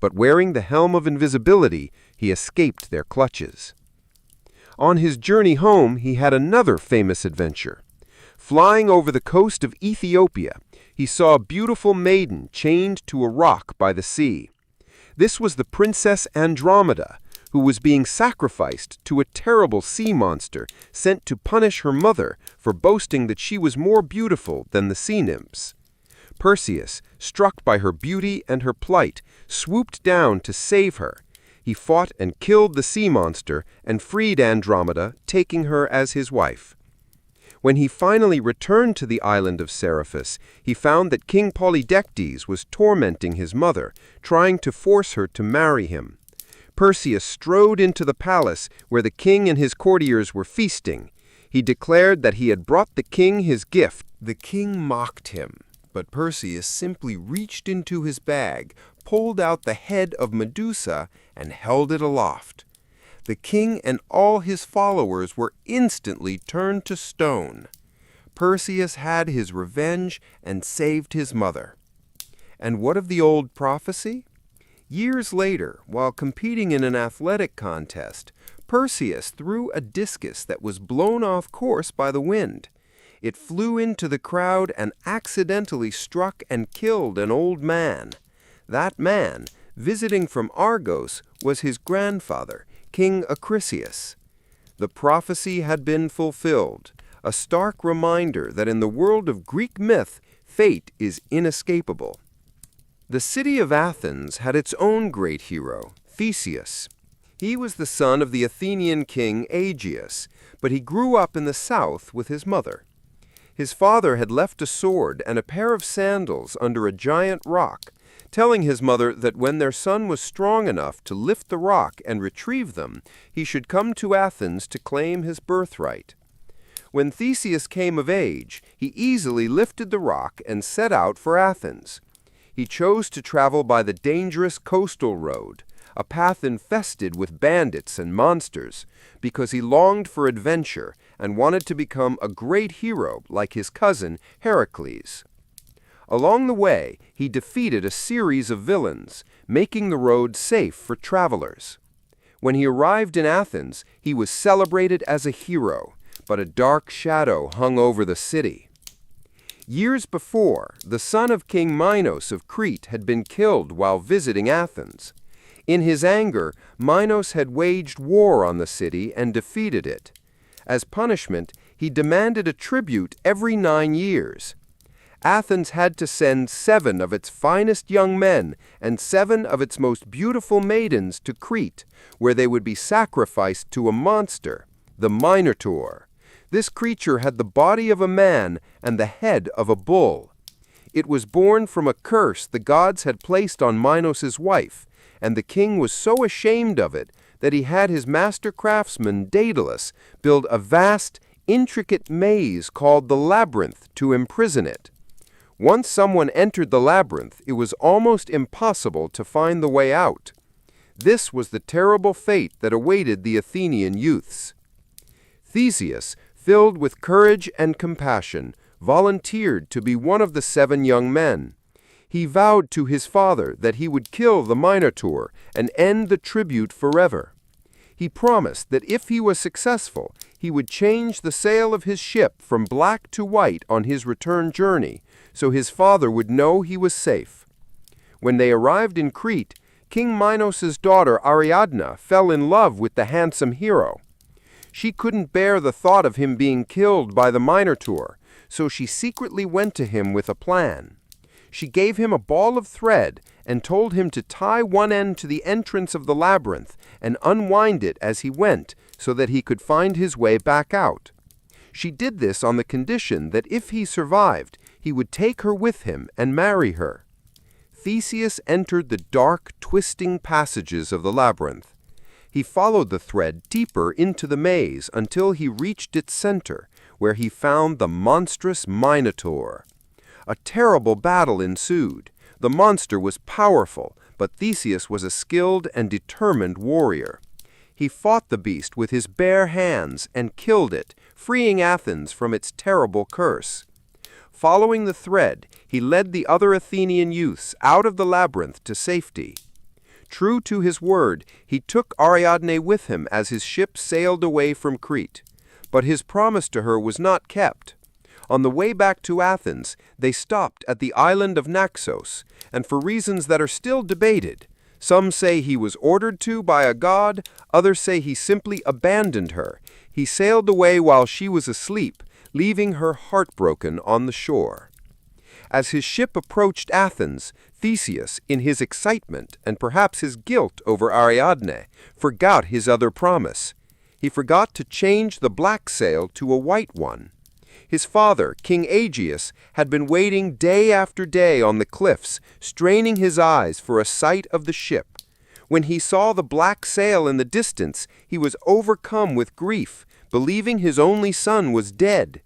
But wearing the helm of invisibility, he escaped their clutches. On his journey home, he had another famous adventure. Flying over the coast of Ethiopia, he saw a beautiful maiden chained to a rock by the sea. This was the Princess Andromeda, who was being sacrificed to a terrible sea monster sent to punish her mother for boasting that she was more beautiful than the sea nymphs. Perseus, struck by her beauty and her plight, swooped down to save her. He fought and killed the sea monster and freed Andromeda, taking her as his wife. When he finally returned to the island of Seriphus, he found that King Polydectes was tormenting his mother, trying to force her to marry him. Perseus strode into the palace where the king and his courtiers were feasting. He declared that he had brought the king his gift. The king mocked him, but Perseus simply reached into his bag, pulled out the head of Medusa, and held it aloft. The king and all his followers were instantly turned to stone. Perseus had his revenge and saved his mother. And what of the old prophecy? Years later, while competing in an athletic contest, Perseus threw a discus that was blown off course by the wind. It flew into the crowd and accidentally struck and killed an old man. That man, visiting from Argos, was his grandfather, King Acrisius. The prophecy had been fulfilled, a stark reminder that in the world of Greek myth, fate is inescapable. The city of Athens had its own great hero, Theseus. He was the son of the Athenian king Aegeus, but he grew up in the south with his mother. His father had left a sword and a pair of sandals under a giant rock, telling his mother that when their son was strong enough to lift the rock and retrieve them, he should come to Athens to claim his birthright. When Theseus came of age, he easily lifted the rock and set out for Athens. He chose to travel by the dangerous coastal road, a path infested with bandits and monsters, because he longed for adventure and wanted to become a great hero like his cousin Heracles. Along the way, he defeated a series of villains, making the road safe for travelers. When he arrived in Athens, he was celebrated as a hero, but a dark shadow hung over the city. Years before, the son of King Minos of Crete had been killed while visiting Athens. In his anger, Minos had waged war on the city and defeated it. As punishment, he demanded a tribute every 9 years. Athens had to send 7 of its finest young men and 7 of its most beautiful maidens to Crete, where they would be sacrificed to a monster, the Minotaur. This creature had the body of a man and the head of a bull. It was born from a curse the gods had placed on Minos' wife, and the king was so ashamed of it that he had his master craftsman Daedalus build a vast, intricate maze called the labyrinth to imprison it. Once someone entered the labyrinth, it was almost impossible to find the way out. This was the terrible fate that awaited the Athenian youths. Theseus, filled with courage and compassion, volunteered to be one of the 7 young men. He vowed to his father that he would kill the Minotaur and end the tribute forever. He promised that if he was successful, he would change the sail of his ship from black to white on his return journey, so his father would know he was safe. When they arrived in Crete, King Minos' daughter Ariadne fell in love with the handsome hero. She couldn't bear the thought of him being killed by the Minotaur, so she secretly went to him with a plan. She gave him a ball of thread and told him to tie one end to the entrance of the labyrinth and unwind it as he went so that he could find his way back out. She did this on the condition that if he survived, he would take her with him and marry her. Theseus entered the dark, twisting passages of the labyrinth. He followed the thread deeper into the maze until he reached its center, where he found the monstrous Minotaur. A terrible battle ensued. The monster was powerful, but Theseus was a skilled and determined warrior. He fought the beast with his bare hands and killed it, freeing Athens from its terrible curse. Following the thread, he led the other Athenian youths out of the labyrinth to safety. True to his word, he took Ariadne with him as his ship sailed away from Crete. But his promise to her was not kept. On the way back to Athens, they stopped at the island of Naxos, and for reasons that are still debated, some say he was ordered to by a god, others say he simply abandoned her. He sailed away while she was asleep, leaving her heartbroken on the shore. As his ship approached Athens, Theseus, in his excitement and perhaps his guilt over Ariadne, forgot his other promise. He forgot to change the black sail to a white one. His father, King Aegeus, had been waiting day after day on the cliffs, straining his eyes for a sight of the ship. When he saw the black sail in the distance, he was overcome with grief, believing his only son was dead.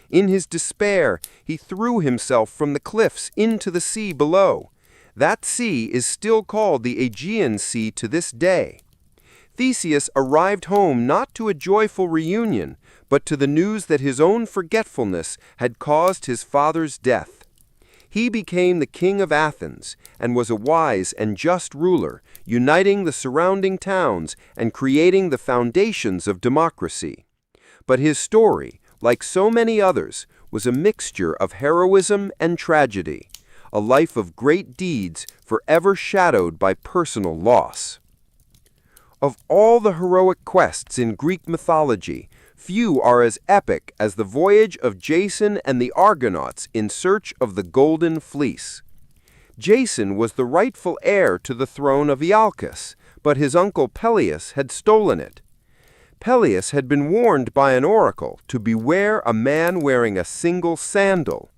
In his despair, he threw himself from the cliffs into the sea below. That sea is still called the Aegean Sea to this day. Theseus arrived home not to a joyful reunion, but to the news that his own forgetfulness had caused his father's death. He became the king of Athens and was a wise and just ruler, uniting the surrounding towns and creating the foundations of democracy. But his story, like so many others, was a mixture of heroism and tragedy, a life of great deeds forever shadowed by personal loss. Of all the heroic quests in Greek mythology, few are as epic as the voyage of Jason and the Argonauts in search of the Golden Fleece. Jason was the rightful heir to the throne of Iolcus, but his uncle Peleus had stolen it. Peleus had been warned by an oracle to beware a man wearing a single sandal.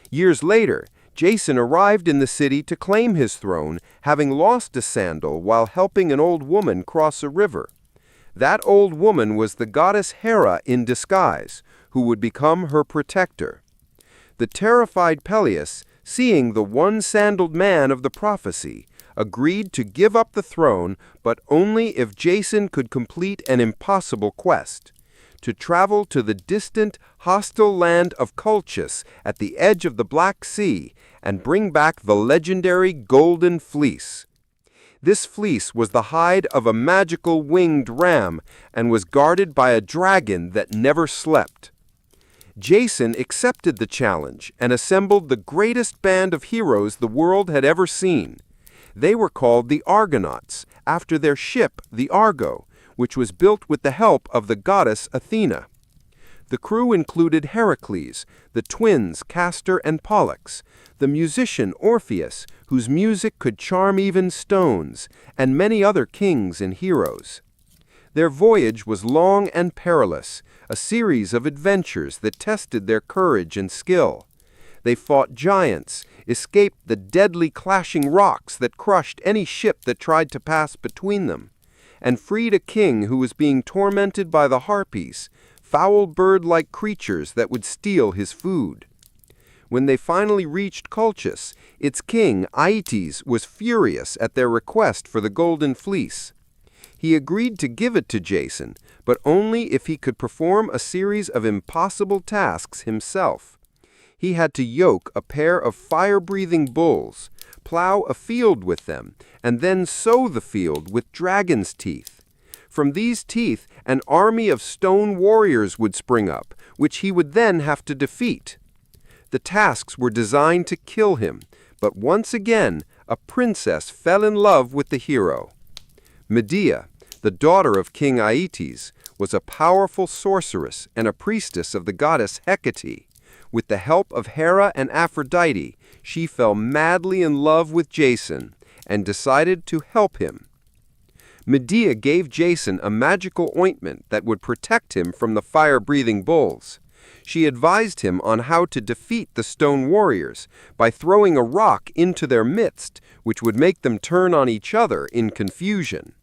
Years later, Jason arrived in the city to claim his throne, having lost a sandal while helping an old woman cross a river. That old woman was the goddess Hera in disguise, who would become her protector. The terrified Peleus, seeing the one-sandaled man of the prophecy, agreed to give up the throne, but only if Jason could complete an impossible quest: to travel to the distant, hostile land of Colchis at the edge of the Black Sea and bring back the legendary Golden Fleece. This fleece was the hide of a magical winged ram and was guarded by a dragon that never slept. Jason accepted the challenge and assembled the greatest band of heroes the world had ever seen. They were called the Argonauts, after their ship, the Argo, which was built with the help of the goddess Athena. The crew included Heracles, the twins Castor and Pollux, the musician Orpheus, whose music could charm even stones, and many other kings and heroes. Their voyage was long and perilous, a series of adventures that tested their courage and skill. They fought giants, escaped the deadly clashing rocks that crushed any ship that tried to pass between them, and freed a king who was being tormented by the Harpies, foul bird-like creatures that would steal his food. When they finally reached Colchis, its king, Aeetes, was furious at their request for the Golden Fleece. He agreed to give it to Jason, but only if he could perform a series of impossible tasks himself. He had to yoke a pair of fire-breathing bulls, plow a field with them, and then sow the field with dragon's teeth. From these teeth, an army of stone warriors would spring up, which he would then have to defeat. The tasks were designed to kill him, but once again, a princess fell in love with the hero. Medea, the daughter of King Aeetes, was a powerful sorceress and a priestess of the goddess Hecate. With the help of Hera and Aphrodite, she fell madly in love with Jason and decided to help him. Medea gave Jason a magical ointment that would protect him from the fire-breathing bulls. She advised him on how to defeat the stone warriors by throwing a rock into their midst, which would make them turn on each other in confusion.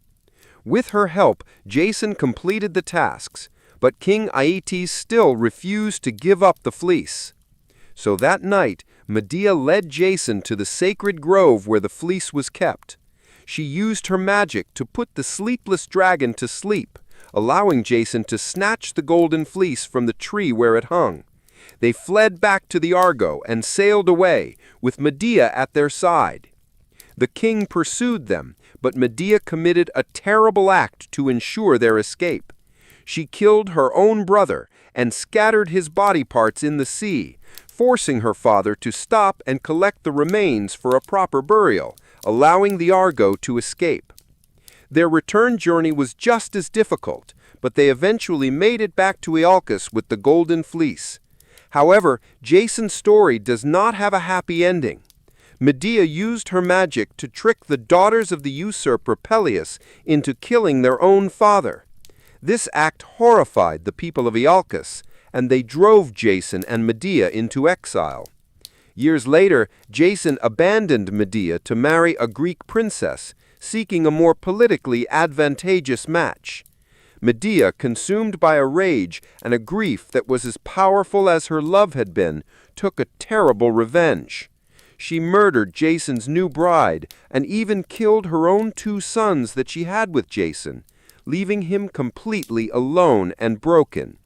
With her help, Jason completed the tasks, but King Aeetes still refused to give up the fleece. So that night, Medea led Jason to the sacred grove where the fleece was kept. She used her magic to put the sleepless dragon to sleep, allowing Jason to snatch the golden fleece from the tree where it hung. They fled back to the Argo and sailed away, with Medea at their side. The king pursued them, but Medea committed a terrible act to ensure their escape. She killed her own brother and scattered his body parts in the sea, forcing her father to stop and collect the remains for a proper burial, allowing the Argo to escape. Their return journey was just as difficult, but they eventually made it back to Iolcus with the golden fleece. However, Jason's story does not have a happy ending. Medea used her magic to trick the daughters of the usurper Peleus into killing their own father. This act horrified the people of Iolcus, and they drove Jason and Medea into exile. Years later, Jason abandoned Medea to marry a Greek princess, seeking a more politically advantageous match. Medea, consumed by a rage and a grief that was as powerful as her love had been, took a terrible revenge. She murdered Jason's new bride and even killed her own 2 sons that she had with Jason, leaving him completely alone and broken.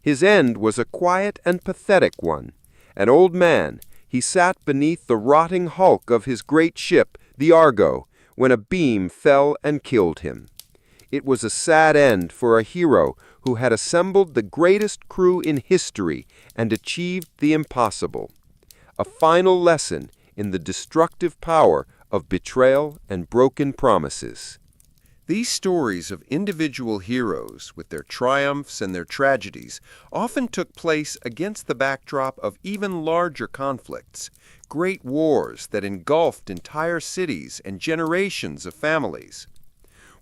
His end was a quiet and pathetic one. An old man, he sat beneath the rotting hulk of his great ship, the Argo, when a beam fell and killed him. It was a sad end for a hero who had assembled the greatest crew in history and achieved the impossible. A final lesson in the destructive power of betrayal and broken promises. These stories of individual heroes, with their triumphs and their tragedies, often took place against the backdrop of even larger conflicts, great wars that engulfed entire cities and generations of families.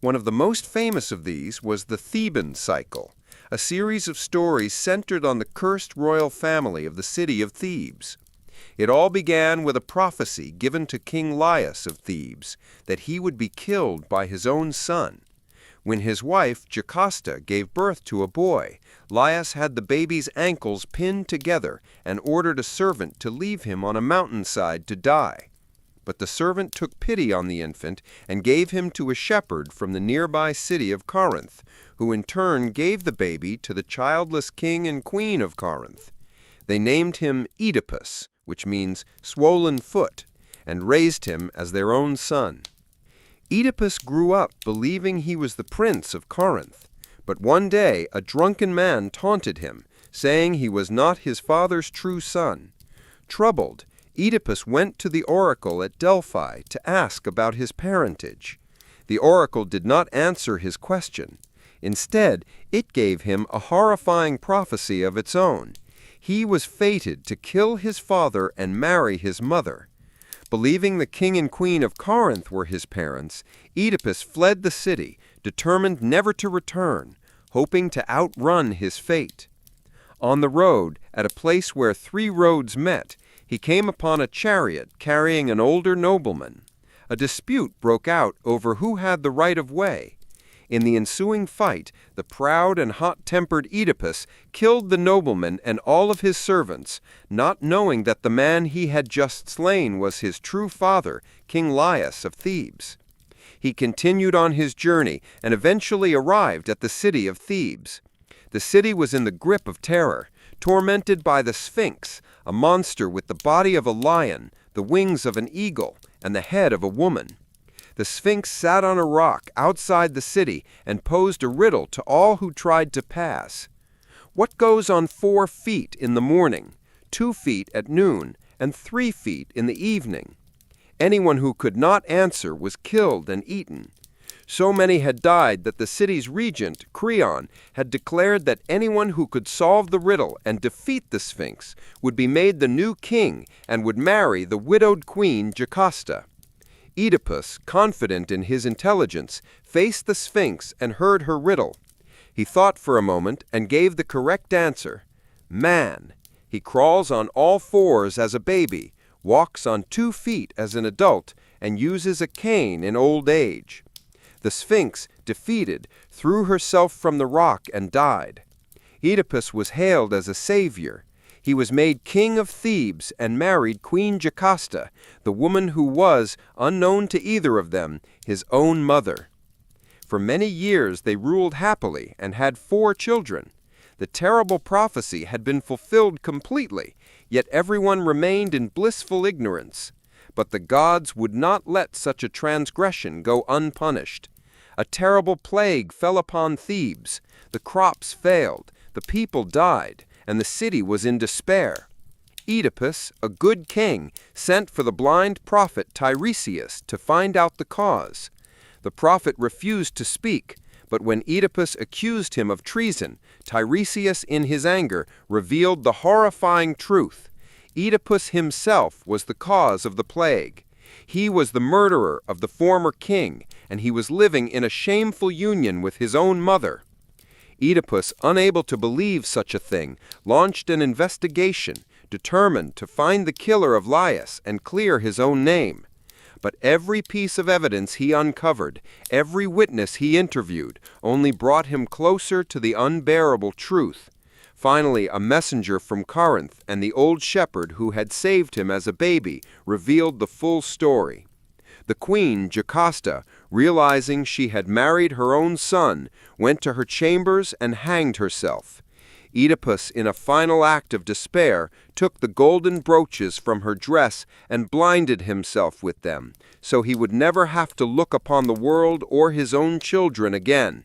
One of the most famous of these was the Theban cycle, a series of stories centered on the cursed royal family of the city of Thebes. It all began with a prophecy given to King Laius of Thebes that he would be killed by his own son. When his wife, Jocasta, gave birth to a boy, Laius had the baby's ankles pinned together and ordered a servant to leave him on a mountainside to die. But the servant took pity on the infant and gave him to a shepherd from the nearby city of Corinth, who in turn gave the baby to the childless king and queen of Corinth. They named him Oedipus, which means swollen foot, and raised him as their own son. Oedipus grew up believing he was the prince of Corinth, but one day a drunken man taunted him, saying he was not his father's true son. Troubled, Oedipus went to the oracle at Delphi to ask about his parentage. The oracle did not answer his question. Instead, it gave him a horrifying prophecy of its own. He was fated to kill his father and marry his mother. Believing the king and queen of Corinth were his parents, Oedipus fled the city, determined never to return, hoping to outrun his fate. On the road, at a place where 3 roads met, he came upon a chariot carrying an older nobleman. A dispute broke out over who had the right of way. In the ensuing fight, the proud and hot-tempered Oedipus killed the nobleman and all of his servants, not knowing that the man he had just slain was his true father, King Laius of Thebes. He continued on his journey and eventually arrived at the city of Thebes. The city was in the grip of terror, tormented by the Sphinx, a monster with the body of a lion, the wings of an eagle, and the head of a woman. The Sphinx sat on a rock outside the city and posed a riddle to all who tried to pass. What goes on 4 feet in the morning, 2 feet at noon, and 3 feet in the evening? Anyone who could not answer was killed and eaten. So many had died that the city's regent, Creon, had declared that anyone who could solve the riddle and defeat the Sphinx would be made the new king and would marry the widowed queen Jocasta. Oedipus, confident in his intelligence, faced the Sphinx and heard her riddle. He thought for a moment and gave the correct answer. Man. He crawls on all 4s as a baby, walks on 2 feet as an adult, and uses a cane in old age. The Sphinx, defeated, threw herself from the rock and died. Oedipus was hailed as a savior. He was made king of Thebes and married Queen Jocasta, the woman who was, unknown to either of them, his own mother. For many years they ruled happily and had 4 children. The terrible prophecy had been fulfilled completely, yet everyone remained in blissful ignorance. But the gods would not let such a transgression go unpunished. A terrible plague fell upon Thebes. The crops failed, the people died, and the city was in despair. Oedipus, a good king, sent for the blind prophet Tiresias to find out the cause. The prophet refused to speak, but when Oedipus accused him of treason, Tiresias in his anger revealed the horrifying truth. Oedipus himself was the cause of the plague. He was the murderer of the former king, and he was living in a shameful union with his own mother. Oedipus, unable to believe such a thing, launched an investigation, determined to find the killer of Laius and clear his own name. But every piece of evidence he uncovered, every witness he interviewed, only brought him closer to the unbearable truth. Finally, a messenger from Corinth and the old shepherd who had saved him as a baby revealed the full story. The queen, Jocasta, realizing she had married her own son, went to her chambers and hanged herself. Oedipus, in a final act of despair, took the golden brooches from her dress and blinded himself with them, so he would never have to look upon the world or his own children again.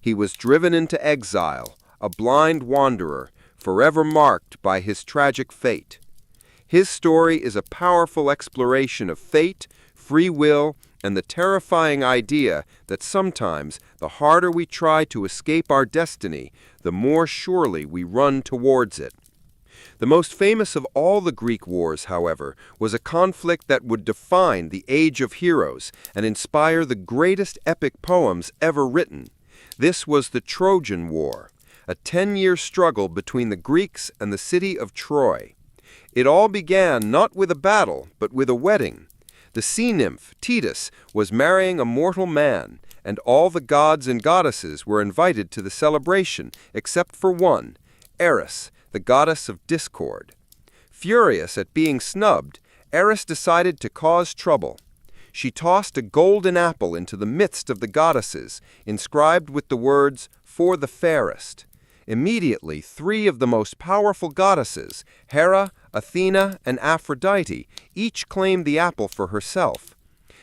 He was driven into exile, a blind wanderer, forever marked by his tragic fate. His story is a powerful exploration of fate, free will, and the terrifying idea that sometimes the harder we try to escape our destiny, the more surely we run towards it. The most famous of all the Greek wars, however, was a conflict that would define the age of heroes and inspire the greatest epic poems ever written. This was the Trojan War, a 10-year struggle between the Greeks and the city of Troy. It all began not with a battle, but with a wedding. The sea nymph, Thetis, was marrying a mortal man, and all the gods and goddesses were invited to the celebration, except for one, Eris, the goddess of discord. Furious at being snubbed, Eris decided to cause trouble. She tossed a golden apple into the midst of the goddesses, inscribed with the words, "For the fairest." Immediately, 3 of the most powerful goddesses, Hera, Athena, and Aphrodite, each claimed the apple for herself.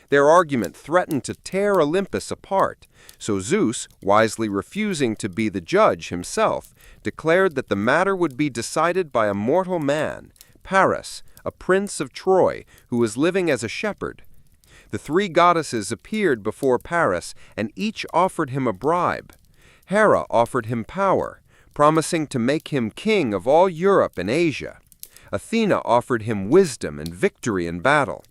Their argument threatened to tear Olympus apart, so Zeus, wisely refusing to be the judge himself, declared that the matter would be decided by a mortal man, Paris, a prince of Troy, who was living as a shepherd. The 3 goddesses appeared before Paris, and each offered him a bribe. Hera offered him power, promising to make him king of all Europe and Asia. Athena offered him wisdom and victory in battle.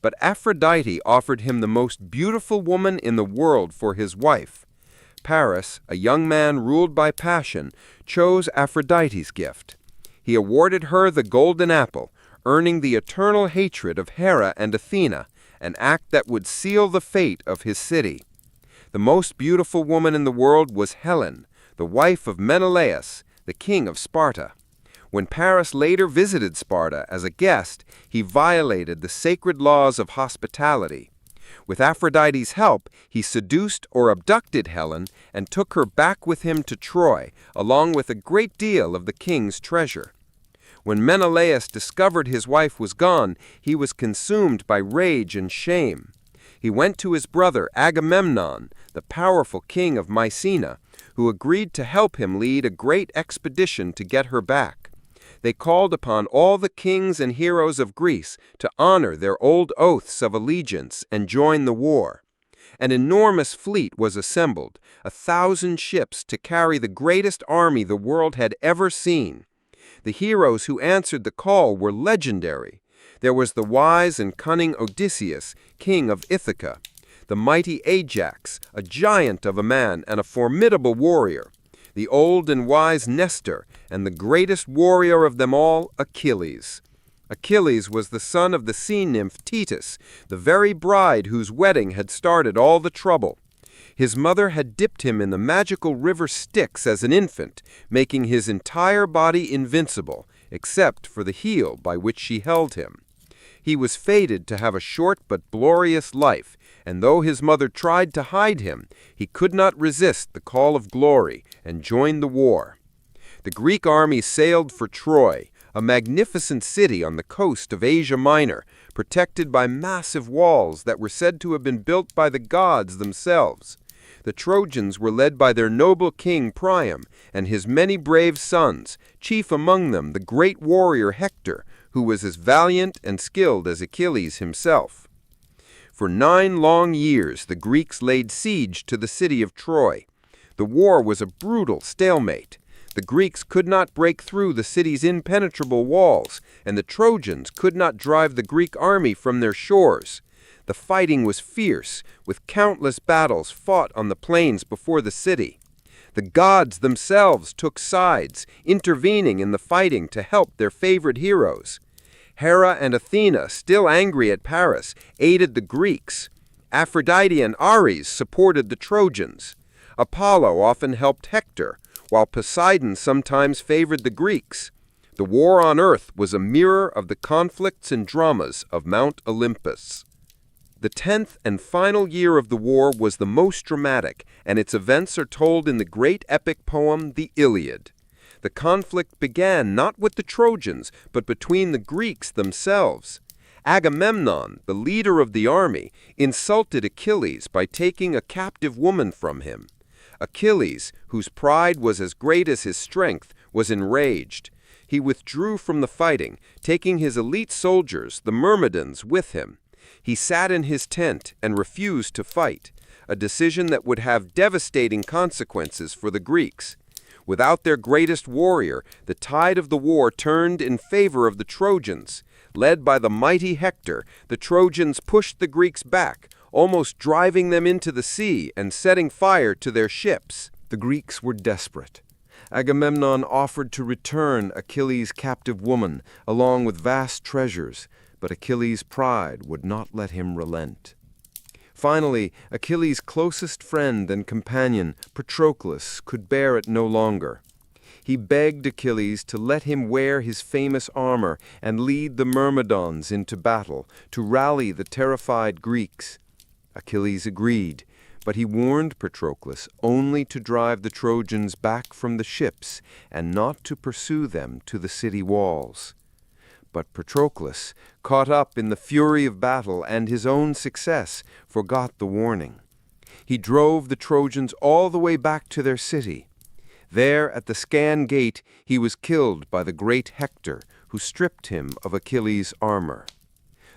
But Aphrodite offered him the most beautiful woman in the world for his wife. Paris, a young man ruled by passion, chose Aphrodite's gift. He awarded her the golden apple, earning the eternal hatred of Hera and Athena, an act that would seal the fate of his city. The most beautiful woman in the world was Helen, the wife of Menelaus, the king of Sparta. When Paris later visited Sparta as a guest, he violated the sacred laws of hospitality. With Aphrodite's help, he seduced or abducted Helen and took her back with him to Troy, along with a great deal of the king's treasure. When Menelaus discovered his wife was gone, he was consumed by rage and shame. He went to his brother Agamemnon, the powerful king of Mycenae, who agreed to help him lead a great expedition to get her back. They called upon all the kings and heroes of Greece to honor their old oaths of allegiance and join the war. An enormous fleet was assembled, 1,000 ships to carry the greatest army the world had ever seen. The heroes who answered the call were legendary. There was the wise and cunning Odysseus, king of Ithaca, the mighty Ajax, a giant of a man and a formidable warrior, the old and wise Nestor, and the greatest warrior of them all, Achilles. Achilles was the son of the sea nymph Thetis, the very bride whose wedding had started all the trouble. His mother had dipped him in the magical river Styx as an infant, making his entire body invincible, except for the heel by which she held him. He was fated to have a short but glorious life, and though his mother tried to hide him, he could not resist the call of glory and joined the war. The Greek army sailed for Troy, a magnificent city on the coast of Asia Minor, protected by massive walls that were said to have been built by the gods themselves. The Trojans were led by their noble king Priam and his many brave sons, chief among them the great warrior Hector, who was as valiant and skilled as Achilles himself. For 9 long years the Greeks laid siege to the city of Troy. The war was a brutal stalemate. The Greeks could not break through the city's impenetrable walls, and the Trojans could not drive the Greek army from their shores. The fighting was fierce, with countless battles fought on the plains before the city. The gods themselves took sides, intervening in the fighting to help their favorite heroes. Hera and Athena, still angry at Paris, aided the Greeks. Aphrodite and Ares supported the Trojans. Apollo often helped Hector, while Poseidon sometimes favored the Greeks. The war on Earth was a mirror of the conflicts and dramas of Mount Olympus. The 10th and final year of the war was the most dramatic, and its events are told in the great epic poem, the Iliad. The conflict began not with the Trojans, but between the Greeks themselves. Agamemnon, the leader of the army, insulted Achilles by taking a captive woman from him. Achilles, whose pride was as great as his strength, was enraged. He withdrew from the fighting, taking his elite soldiers, the Myrmidons, with him. He sat in his tent and refused to fight, a decision that would have devastating consequences for the Greeks. Without their greatest warrior, the tide of the war turned in favor of the Trojans. Led by the mighty Hector, the Trojans pushed the Greeks back, almost driving them into the sea and setting fire to their ships. The Greeks were desperate. Agamemnon offered to return Achilles' captive woman, along with vast treasures, but Achilles' pride would not let him relent. Finally, Achilles' closest friend and companion, Patroclus, could bear it no longer. He begged Achilles to let him wear his famous armor and lead the Myrmidons into battle, to rally the terrified Greeks. Achilles agreed, but he warned Patroclus only to drive the Trojans back from the ships and not to pursue them to the city walls. But Patroclus, caught up in the fury of battle and his own success, forgot the warning. He drove the Trojans all the way back to their city. There, at the Scan Gate, he was killed by the great Hector, who stripped him of Achilles' armor.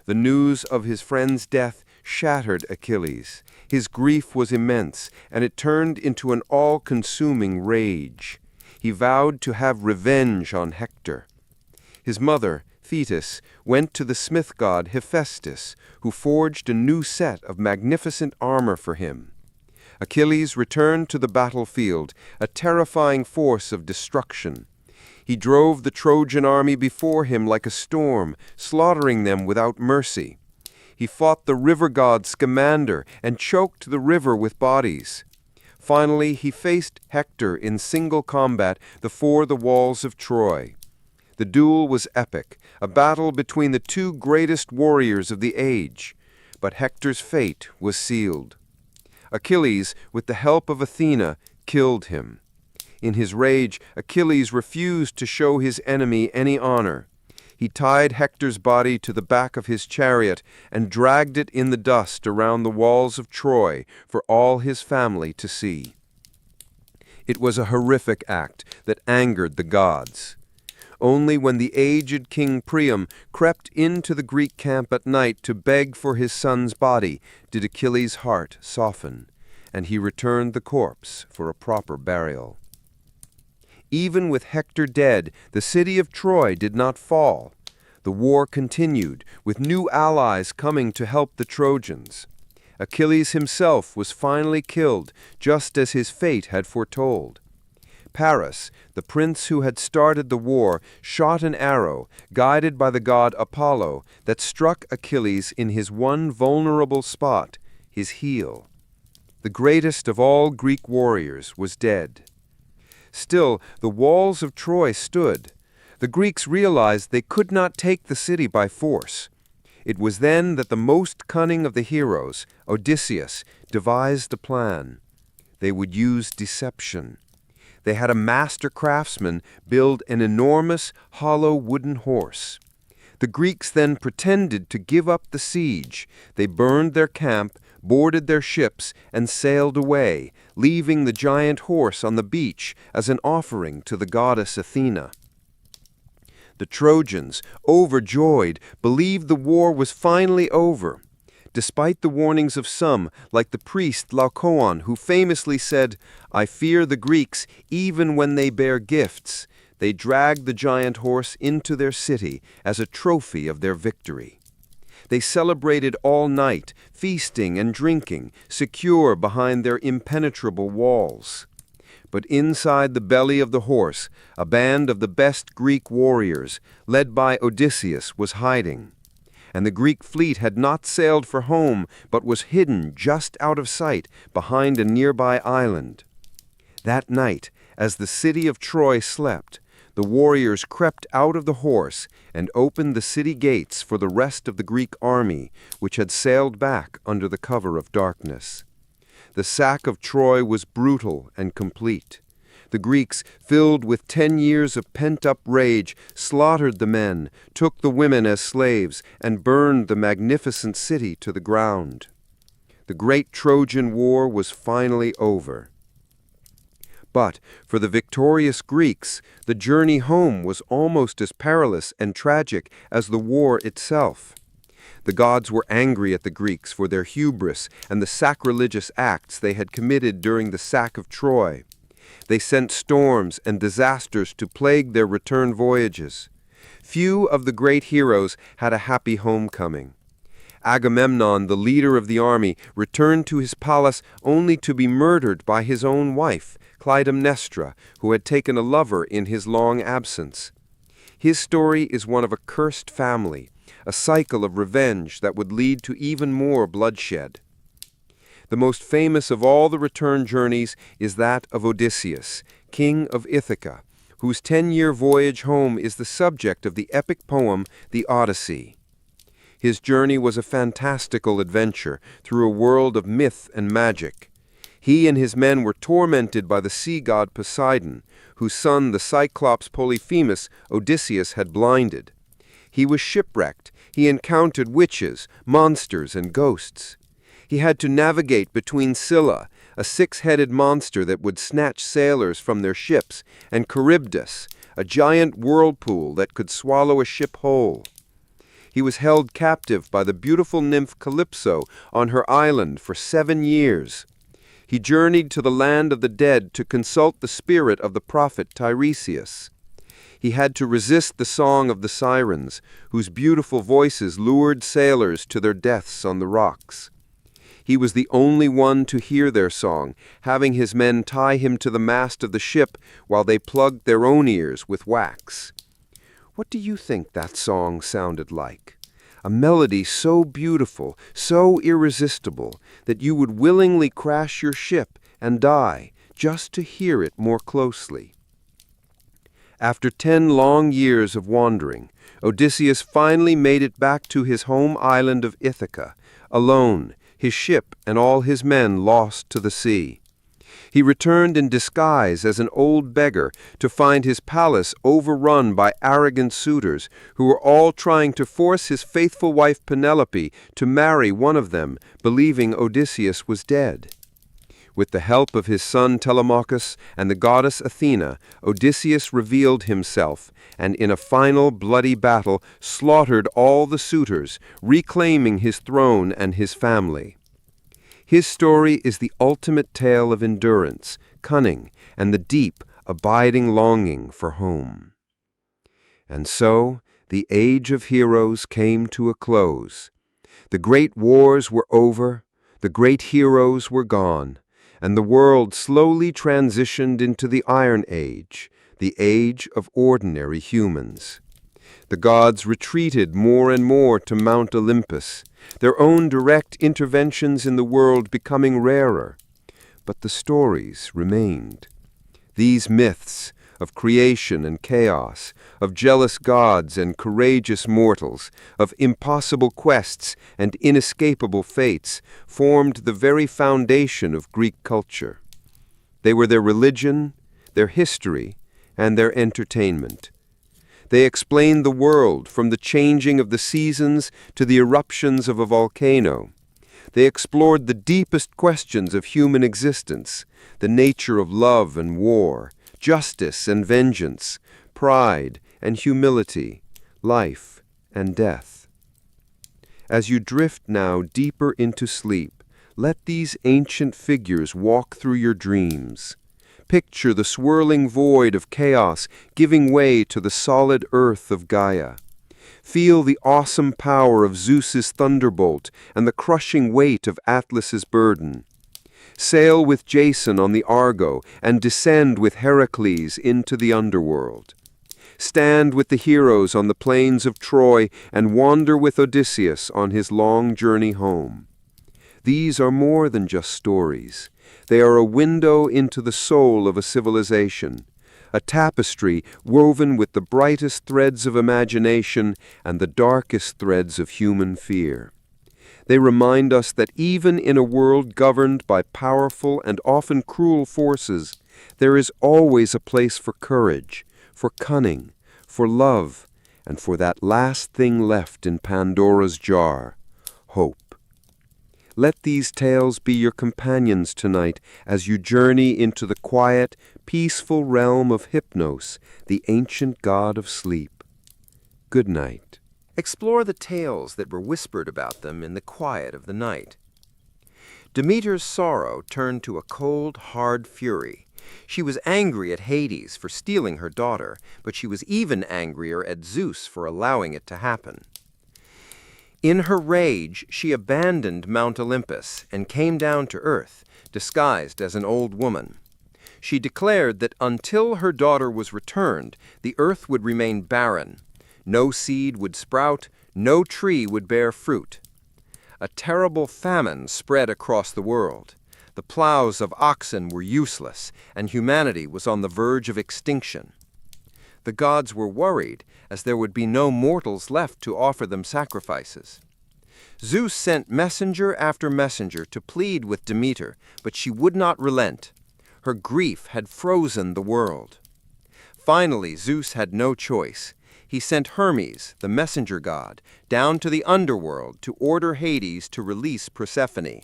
The news of his friend's death shattered Achilles. His grief was immense, and it turned into an all-consuming rage. He vowed to have revenge on Hector. His mother, Thetis, went to the smith god Hephaestus, who forged a new set of magnificent armor for him. Achilles returned to the battlefield, a terrifying force of destruction. He drove the Trojan army before him like a storm, slaughtering them without mercy. He fought the river god Scamander and choked the river with bodies. Finally, he faced Hector in single combat before the walls of Troy. The duel was epic, a battle between the two greatest warriors of the age. But Hector's fate was sealed. Achilles, with the help of Athena, killed him. In his rage, Achilles refused to show his enemy any honor. He tied Hector's body to the back of his chariot and dragged it in the dust around the walls of Troy for all his family to see. It was a horrific act that angered the gods. Only when the aged King Priam crept into the Greek camp at night to beg for his son's body did Achilles' heart soften, and he returned the corpse for a proper burial. Even with Hector dead, the city of Troy did not fall. The war continued, with new allies coming to help the Trojans. Achilles himself was finally killed, just as his fate had foretold. Paris, the prince who had started the war, shot an arrow, guided by the god Apollo, that struck Achilles in his one vulnerable spot, his heel. The greatest of all Greek warriors was dead. Still, the walls of Troy stood. The Greeks realized they could not take the city by force. It was then that the most cunning of the heroes, Odysseus, devised a plan. They would use deception. They had a master craftsman build an enormous, hollow wooden horse. The Greeks then pretended to give up the siege. They burned their camp, boarded their ships, and sailed away, leaving the giant horse on the beach as an offering to the goddess Athena. The Trojans, overjoyed, believed the war was finally over. Despite the warnings of some, like the priest Laocoon, who famously said, "I fear the Greeks even when they bear gifts," they dragged the giant horse into their city as a trophy of their victory. They celebrated all night, feasting and drinking, secure behind their impenetrable walls. But inside the belly of the horse, a band of the best Greek warriors, led by Odysseus, was hiding. And the Greek fleet had not sailed for home, but was hidden just out of sight behind a nearby island. That night, as the city of Troy slept, the warriors crept out of the horse and opened the city gates for the rest of the Greek army, which had sailed back under the cover of darkness. The sack of Troy was brutal and complete. The Greeks, filled with 10 years of pent-up rage, slaughtered the men, took the women as slaves, and burned the magnificent city to the ground. The great Trojan War was finally over. But for the victorious Greeks, the journey home was almost as perilous and tragic as the war itself. The gods were angry at the Greeks for their hubris and the sacrilegious acts they had committed during the sack of Troy. They sent storms and disasters to plague their return voyages. Few of the great heroes had a happy homecoming. Agamemnon, the leader of the army, returned to his palace only to be murdered by his own wife, Clytemnestra, who had taken a lover in his long absence. His story is one of a cursed family, a cycle of revenge that would lead to even more bloodshed. The most famous of all the return journeys is that of Odysseus, king of Ithaca, whose 10-year voyage home is the subject of the epic poem, the Odyssey. His journey was a fantastical adventure through a world of myth and magic. He and his men were tormented by the sea god Poseidon, whose son, the Cyclops Polyphemus, Odysseus had blinded. He was shipwrecked. He encountered witches, monsters, and ghosts. He had to navigate between Scylla, a 6-headed monster that would snatch sailors from their ships, and Charybdis, a giant whirlpool that could swallow a ship whole. He was held captive by the beautiful nymph Calypso on her island for 7 years. He journeyed to the land of the dead to consult the spirit of the prophet Tiresias. He had to resist the song of the sirens, whose beautiful voices lured sailors to their deaths on the rocks. He was the only one to hear their song, having his men tie him to the mast of the ship while they plugged their own ears with wax. What do you think that song sounded like? A melody so beautiful, so irresistible, that you would willingly crash your ship and die just to hear it more closely. After 10 long years of wandering, Odysseus finally made it back to his home island of Ithaca, alone, his ship and all his men lost to the sea. He returned in disguise as an old beggar to find his palace overrun by arrogant suitors who were all trying to force his faithful wife Penelope to marry one of them, believing Odysseus was dead. With the help of his son Telemachus and the goddess Athena, Odysseus revealed himself, and in a final bloody battle slaughtered all the suitors, reclaiming his throne and his family. His story is the ultimate tale of endurance, cunning, and the deep, abiding longing for home. And so, the age of heroes came to a close. The great wars were over, the great heroes were gone, and the world slowly transitioned into the Iron Age, the age of ordinary humans. The gods retreated more and more to Mount Olympus, their own direct interventions in the world becoming rarer. But the stories remained. These myths, of creation and chaos, of jealous gods and courageous mortals, of impossible quests and inescapable fates, formed the very foundation of Greek culture. They were their religion, their history, and their entertainment. They explained the world from the changing of the seasons to the eruptions of a volcano. They explored the deepest questions of human existence, the nature of love and war, justice and vengeance, pride and humility, life and death. As you drift now deeper into sleep, let these ancient figures walk through your dreams. Picture the swirling void of chaos giving way to the solid earth of Gaia. Feel the awesome power of Zeus's thunderbolt and the crushing weight of Atlas's burden. Sail with Jason on the Argo and descend with Heracles into the underworld. Stand with the heroes on the plains of Troy and wander with Odysseus on his long journey home. These are more than just stories. They are a window into the soul of a civilization, a tapestry woven with the brightest threads of imagination and the darkest threads of human fear. They remind us that even in a world governed by powerful and often cruel forces, there is always a place for courage, for cunning, for love, and for that last thing left in Pandora's jar, hope. Let these tales be your companions tonight as you journey into the quiet, peaceful realm of Hypnos, the ancient god of sleep. Good night. Explore the tales that were whispered about them in the quiet of the night. Demeter's sorrow turned to a cold, hard fury. She was angry at Hades for stealing her daughter, but she was even angrier at Zeus for allowing it to happen. In her rage, she abandoned Mount Olympus and came down to earth, disguised as an old woman. She declared that until her daughter was returned, the earth would remain barren. No seed would sprout, no tree would bear fruit. A terrible famine spread across the world. The plows of oxen were useless, and humanity was on the verge of extinction. The gods were worried, as there would be no mortals left to offer them sacrifices. Zeus sent messenger after messenger to plead with Demeter, but she would not relent. Her grief had frozen the world. Finally, Zeus had no choice. He sent Hermes, the messenger god, down to the underworld to order Hades to release Persephone.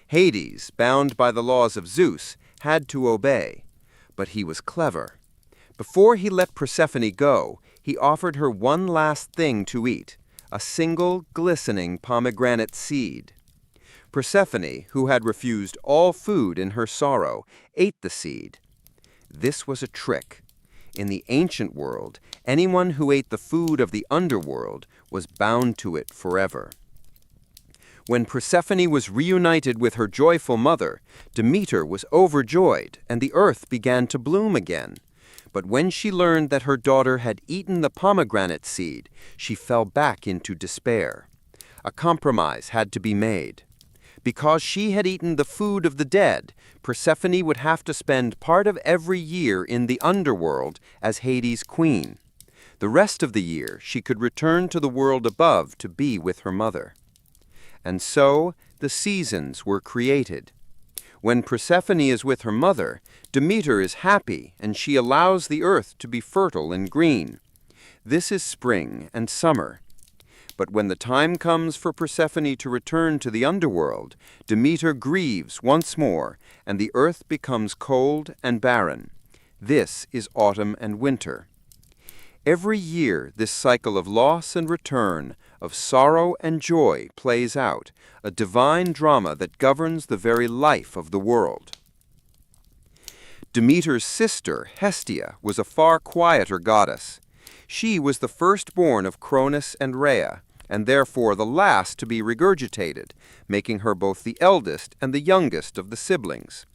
Hades, bound by the laws of Zeus, had to obey, but he was clever. Before he let Persephone go, he offered her one last thing to eat, a single glistening pomegranate seed. Persephone, who had refused all food in her sorrow, ate the seed. This was a trick. In the ancient world, anyone who ate the food of the underworld was bound to it forever. When Persephone was reunited with her joyful mother, Demeter was overjoyed, and the earth began to bloom again. But when she learned that her daughter had eaten the pomegranate seed, she fell back into despair. A compromise had to be made. Because she had eaten the food of the dead, Persephone would have to spend part of every year in the underworld as Hades' queen. The rest of the year she could return to the world above to be with her mother. And so the seasons were created. When Persephone is with her mother, Demeter is happy and she allows the earth to be fertile and green. This is spring and summer. But when the time comes for Persephone to return to the underworld, Demeter grieves once more, and the earth becomes cold and barren. This is autumn and winter. Every year this cycle of loss and return, of sorrow and joy plays out, a divine drama that governs the very life of the world. Demeter's sister, Hestia, was a far quieter goddess. She was the firstborn of Cronus and Rhea, and therefore the last to be regurgitated, making her both the eldest and the youngest of the siblings.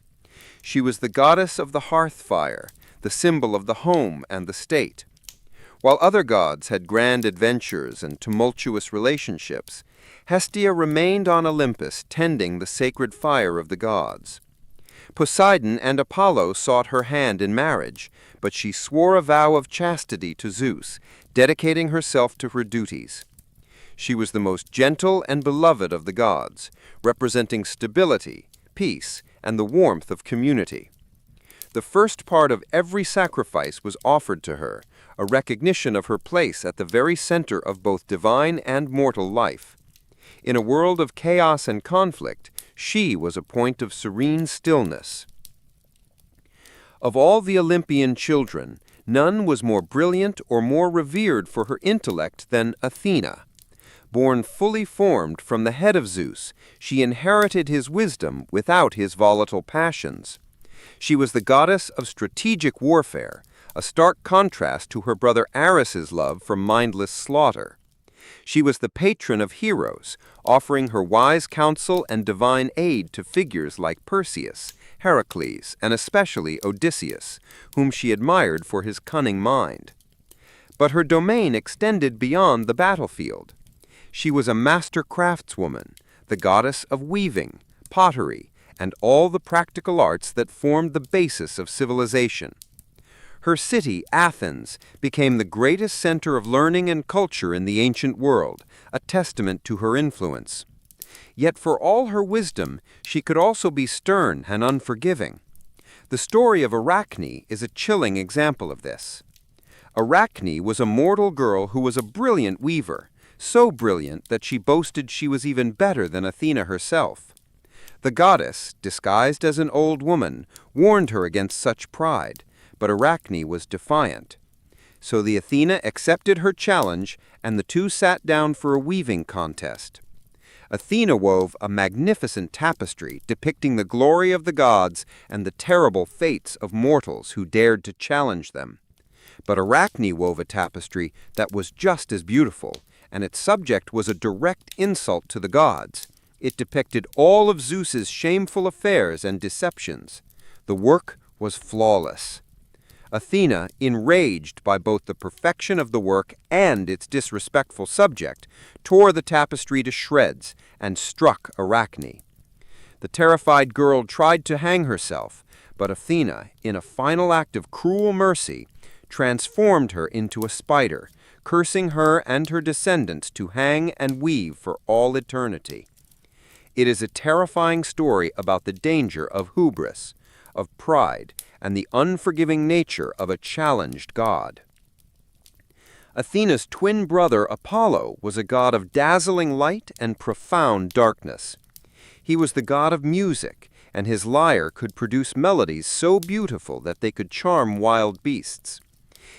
She was the goddess of the hearth fire, the symbol of the home and the state. While other gods had grand adventures and tumultuous relationships, Hestia remained on Olympus tending the sacred fire of the gods. Poseidon and Apollo sought her hand in marriage, but she swore a vow of chastity to Zeus, dedicating herself to her duties. She was the most gentle and beloved of the gods, representing stability, peace, and the warmth of community. The first part of every sacrifice was offered to her, a recognition of her place at the very center of both divine and mortal life. In a world of chaos and conflict, she was a point of serene stillness. Of all the Olympian children, none was more brilliant or more revered for her intellect than Athena. Born fully formed from the head of Zeus, she inherited his wisdom without his volatile passions. She was the goddess of strategic warfare, a stark contrast to her brother Ares's love for mindless slaughter. She was the patron of heroes, offering her wise counsel and divine aid to figures like Perseus, Heracles, and especially Odysseus, whom she admired for his cunning mind. But her domain extended beyond the battlefield. She was a master craftswoman, the goddess of weaving, pottery, and all the practical arts that formed the basis of civilization. Her city, Athens, became the greatest center of learning and culture in the ancient world, a testament to her influence. Yet for all her wisdom, she could also be stern and unforgiving. The story of Arachne is a chilling example of this. Arachne was a mortal girl who was a brilliant weaver, so brilliant that she boasted she was even better than Athena herself. The goddess, disguised as an old woman, warned her against such pride, but Arachne was defiant. So the Athena accepted her challenge, and the two sat down for a weaving contest. Athena wove a magnificent tapestry depicting the glory of the gods and the terrible fates of mortals who dared to challenge them. But Arachne wove a tapestry that was just as beautiful, and its subject was a direct insult to the gods. It depicted all of Zeus's shameful affairs and deceptions. The work was flawless. Athena, enraged by both the perfection of the work and its disrespectful subject, tore the tapestry to shreds and struck Arachne. The terrified girl tried to hang herself, but Athena, in a final act of cruel mercy, transformed her into a spider, cursing her and her descendants to hang and weave for all eternity. It is a terrifying story about the danger of hubris, of pride, and the unforgiving nature of a challenged god. Athena's twin brother Apollo was a god of dazzling light and profound darkness. He was the god of music, and his lyre could produce melodies so beautiful that they could charm wild beasts.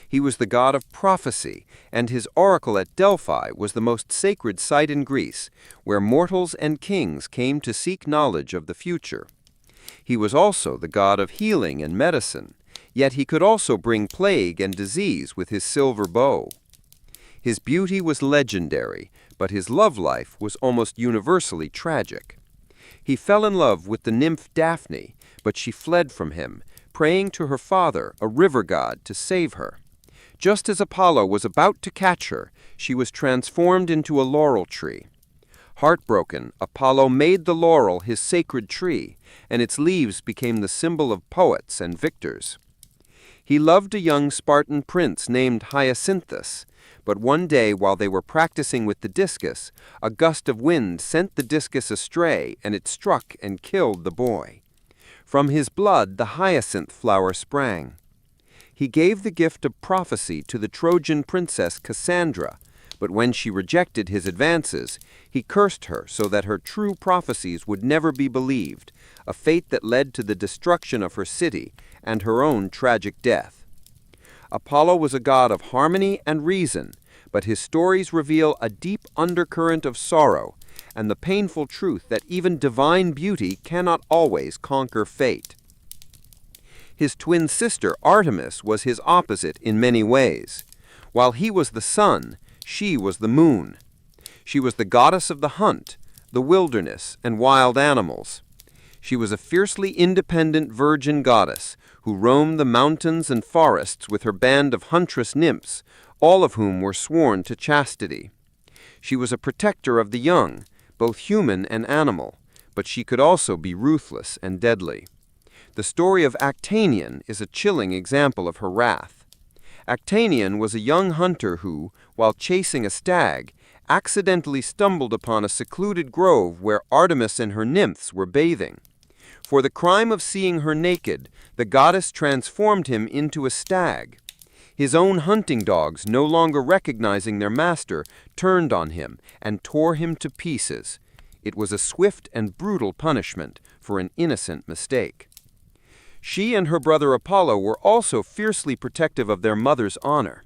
He was the god of prophecy, and his oracle at Delphi was the most sacred site in Greece, where mortals and kings came to seek knowledge of the future. He was also the god of healing and medicine, yet he could also bring plague and disease with his silver bow. His beauty was legendary, but his love life was almost universally tragic. He fell in love with the nymph Daphne, but she fled from him, praying to her father, a river god, to save her. Just as Apollo was about to catch her, she was transformed into a laurel tree. Heartbroken, Apollo made the laurel his sacred tree, and its leaves became the symbol of poets and victors. He loved a young Spartan prince named Hyacinthus, but one day while they were practicing with the discus, a gust of wind sent the discus astray, and it struck and killed the boy. From his blood the hyacinth flower sprang. He gave the gift of prophecy to the Trojan princess Cassandra, but when she rejected his advances, he cursed her so that her true prophecies would never be believed, a fate that led to the destruction of her city and her own tragic death. Apollo was a god of harmony and reason, but his stories reveal a deep undercurrent of sorrow and the painful truth that even divine beauty cannot always conquer fate. His twin sister Artemis was his opposite in many ways. While he was the sun, she was the moon. She was the goddess of the hunt, the wilderness, and wild animals. She was a fiercely independent virgin goddess who roamed the mountains and forests with her band of huntress nymphs, all of whom were sworn to chastity. She was a protector of the young, both human and animal, but she could also be ruthless and deadly. The story of Actaeon is a chilling example of her wrath. Actaeon was a young hunter who, while chasing a stag, accidentally stumbled upon a secluded grove where Artemis and her nymphs were bathing. For the crime of seeing her naked, the goddess transformed him into a stag. His own hunting dogs, no longer recognizing their master, turned on him and tore him to pieces. It was a swift and brutal punishment for an innocent mistake. She and her brother Apollo were also fiercely protective of their mother's honor.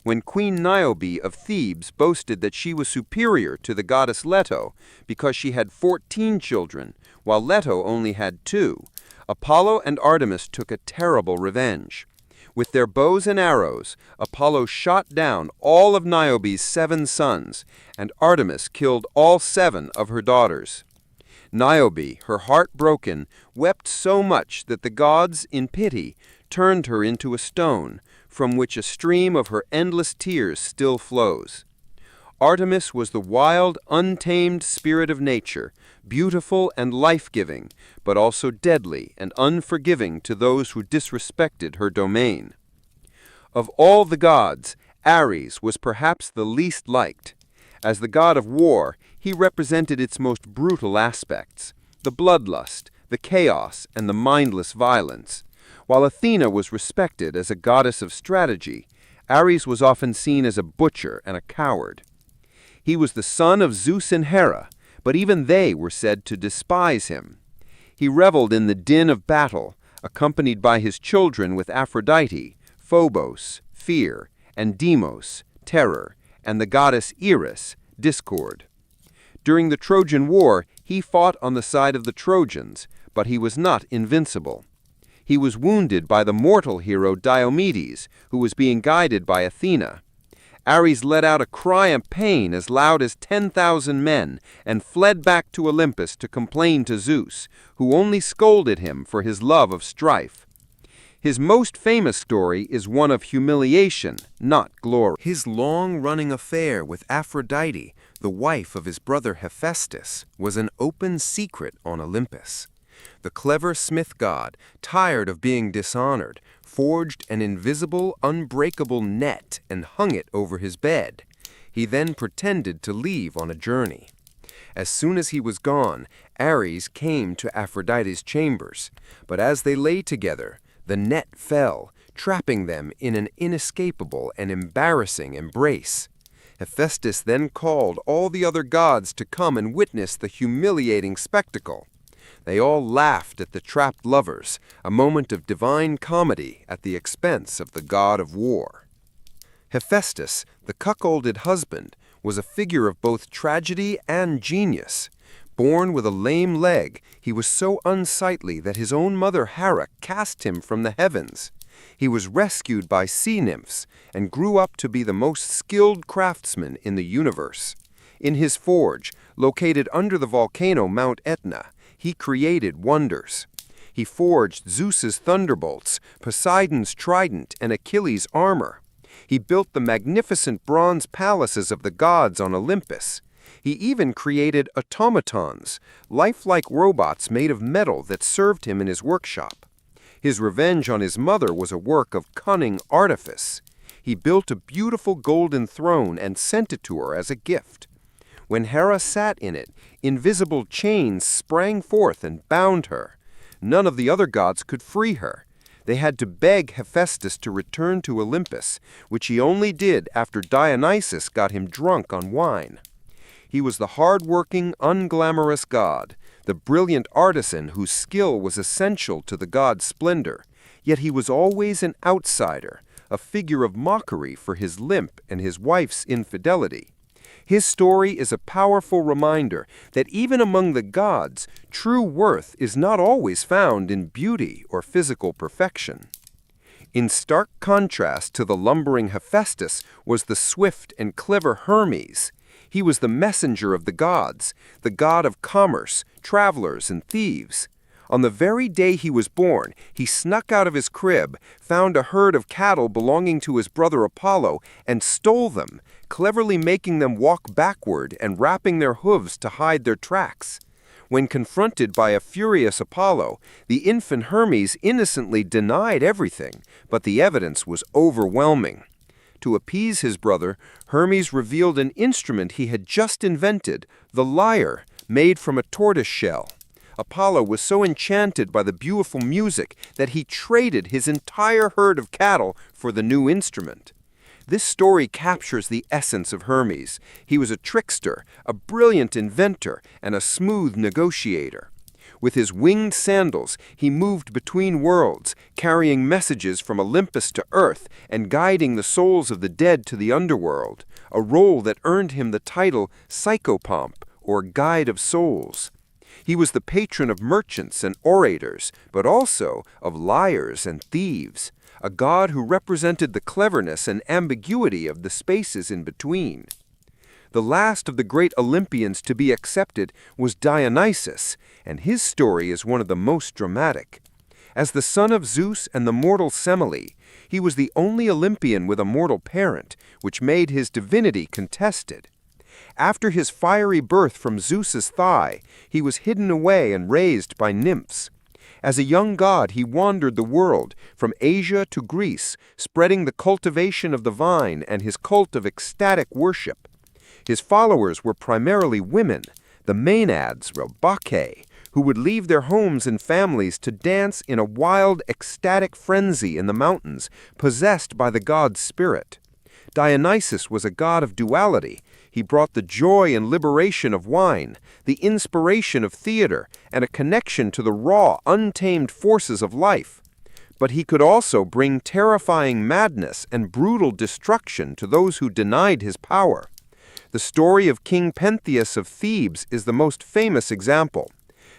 When Queen Niobe of Thebes boasted that she was superior to the goddess Leto because she had 14 children, while Leto only had 2, Apollo and Artemis took a terrible revenge. With their bows and arrows, Apollo shot down all of Niobe's 7 sons, and Artemis killed all 7 of her daughters. Niobe, her heart broken, wept so much that the gods, in pity, turned her into a stone, from which a stream of her endless tears still flows. Artemis was the wild, untamed spirit of nature, beautiful and life-giving, but also deadly and unforgiving to those who disrespected her domain. Of all the gods, Ares was perhaps the least liked. As the god of war, he represented its most brutal aspects, the bloodlust, the chaos, and the mindless violence. While Athena was respected as a goddess of strategy, Ares was often seen as a butcher and a coward. He was the son of Zeus and Hera, but even they were said to despise him. He reveled in the din of battle, accompanied by his children with Aphrodite, Phobos, fear, and Deimos, terror, and the goddess Eris, discord. During the Trojan War, he fought on the side of the Trojans, but he was not invincible. He was wounded by the mortal hero Diomedes, who was being guided by Athena. Ares let out a cry of pain as loud as 10,000 men and fled back to Olympus to complain to Zeus, who only scolded him for his love of strife. His most famous story is one of humiliation, not glory. His long-running affair with Aphrodite, the wife of his brother Hephaestus, was an open secret on Olympus. The clever smith god, tired of being dishonored, forged an invisible, unbreakable net and hung it over his bed. He then pretended to leave on a journey. As soon as he was gone, Ares came to Aphrodite's chambers, but as they lay together, the net fell, trapping them in an inescapable and embarrassing embrace. Hephaestus then called all the other gods to come and witness the humiliating spectacle. They all laughed at the trapped lovers, a moment of divine comedy at the expense of the god of war. Hephaestus, the cuckolded husband, was a figure of both tragedy and genius. Born with a lame leg, he was so unsightly that his own mother Hera cast him from the heavens. He was rescued by sea nymphs and grew up to be the most skilled craftsman in the universe. In his forge, located under the volcano Mount Etna, he created wonders. He forged Zeus's thunderbolts, Poseidon's trident, and Achilles' armor. He built the magnificent bronze palaces of the gods on Olympus. He even created automatons, lifelike robots made of metal that served him in his workshop. His revenge on his mother was a work of cunning artifice. He built a beautiful golden throne and sent it to her as a gift. When Hera sat in it, invisible chains sprang forth and bound her. None of the other gods could free her. They had to beg Hephaestus to return to Olympus, which he only did after Dionysus got him drunk on wine. He was the hard-working, unglamorous god, the brilliant artisan whose skill was essential to the god's splendor, yet he was always an outsider, a figure of mockery for his limp and his wife's infidelity. His story is a powerful reminder that even among the gods, true worth is not always found in beauty or physical perfection. In stark contrast to the lumbering Hephaestus was the swift and clever Hermes. He was the messenger of the gods, the god of commerce, travelers, and thieves. On the very day he was born, he snuck out of his crib, found a herd of cattle belonging to his brother Apollo, and stole them, cleverly making them walk backward and wrapping their hooves to hide their tracks. When confronted by a furious Apollo, the infant Hermes innocently denied everything, but the evidence was overwhelming. To appease his brother, Hermes revealed an instrument he had just invented, the lyre, made from a tortoise shell. Apollo was so enchanted by the beautiful music that he traded his entire herd of cattle for the new instrument. This story captures the essence of Hermes. He was a trickster, a brilliant inventor, and a smooth negotiator. With his winged sandals, he moved between worlds, carrying messages from Olympus to Earth and guiding the souls of the dead to the Underworld, a role that earned him the title Psychopomp, or Guide of Souls. He was the patron of merchants and orators, but also of liars and thieves, a god who represented the cleverness and ambiguity of the spaces in between. The last of the great Olympians to be accepted was Dionysus, and his story is one of the most dramatic. As the son of Zeus and the mortal Semele, he was the only Olympian with a mortal parent, which made his divinity contested. After his fiery birth from Zeus's thigh, he was hidden away and raised by nymphs. As a young god, he wandered the world, from Asia to Greece, spreading the cultivation of the vine and his cult of ecstatic worship. His followers were primarily women, the Maenads, or Bacchae, who would leave their homes and families to dance in a wild, ecstatic frenzy in the mountains, possessed by the god's spirit. Dionysus was a god of duality. He brought the joy and liberation of wine, the inspiration of theater, and a connection to the raw, untamed forces of life. But he could also bring terrifying madness and brutal destruction to those who denied his power. The story of King Pentheus of Thebes is the most famous example.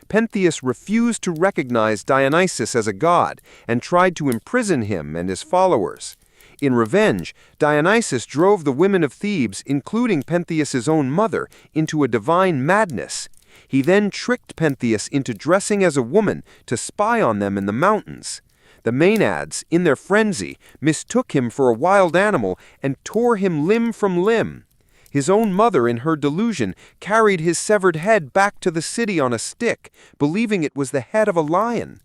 Pentheus refused to recognize Dionysus as a god and tried to imprison him and his followers. In revenge, Dionysus drove the women of Thebes, including Pentheus's own mother, into a divine madness. He then tricked Pentheus into dressing as a woman to spy on them in the mountains. The Maenads, in their frenzy, mistook him for a wild animal and tore him limb from limb. His own mother, in her delusion, carried his severed head back to the city on a stick, believing it was the head of a lion.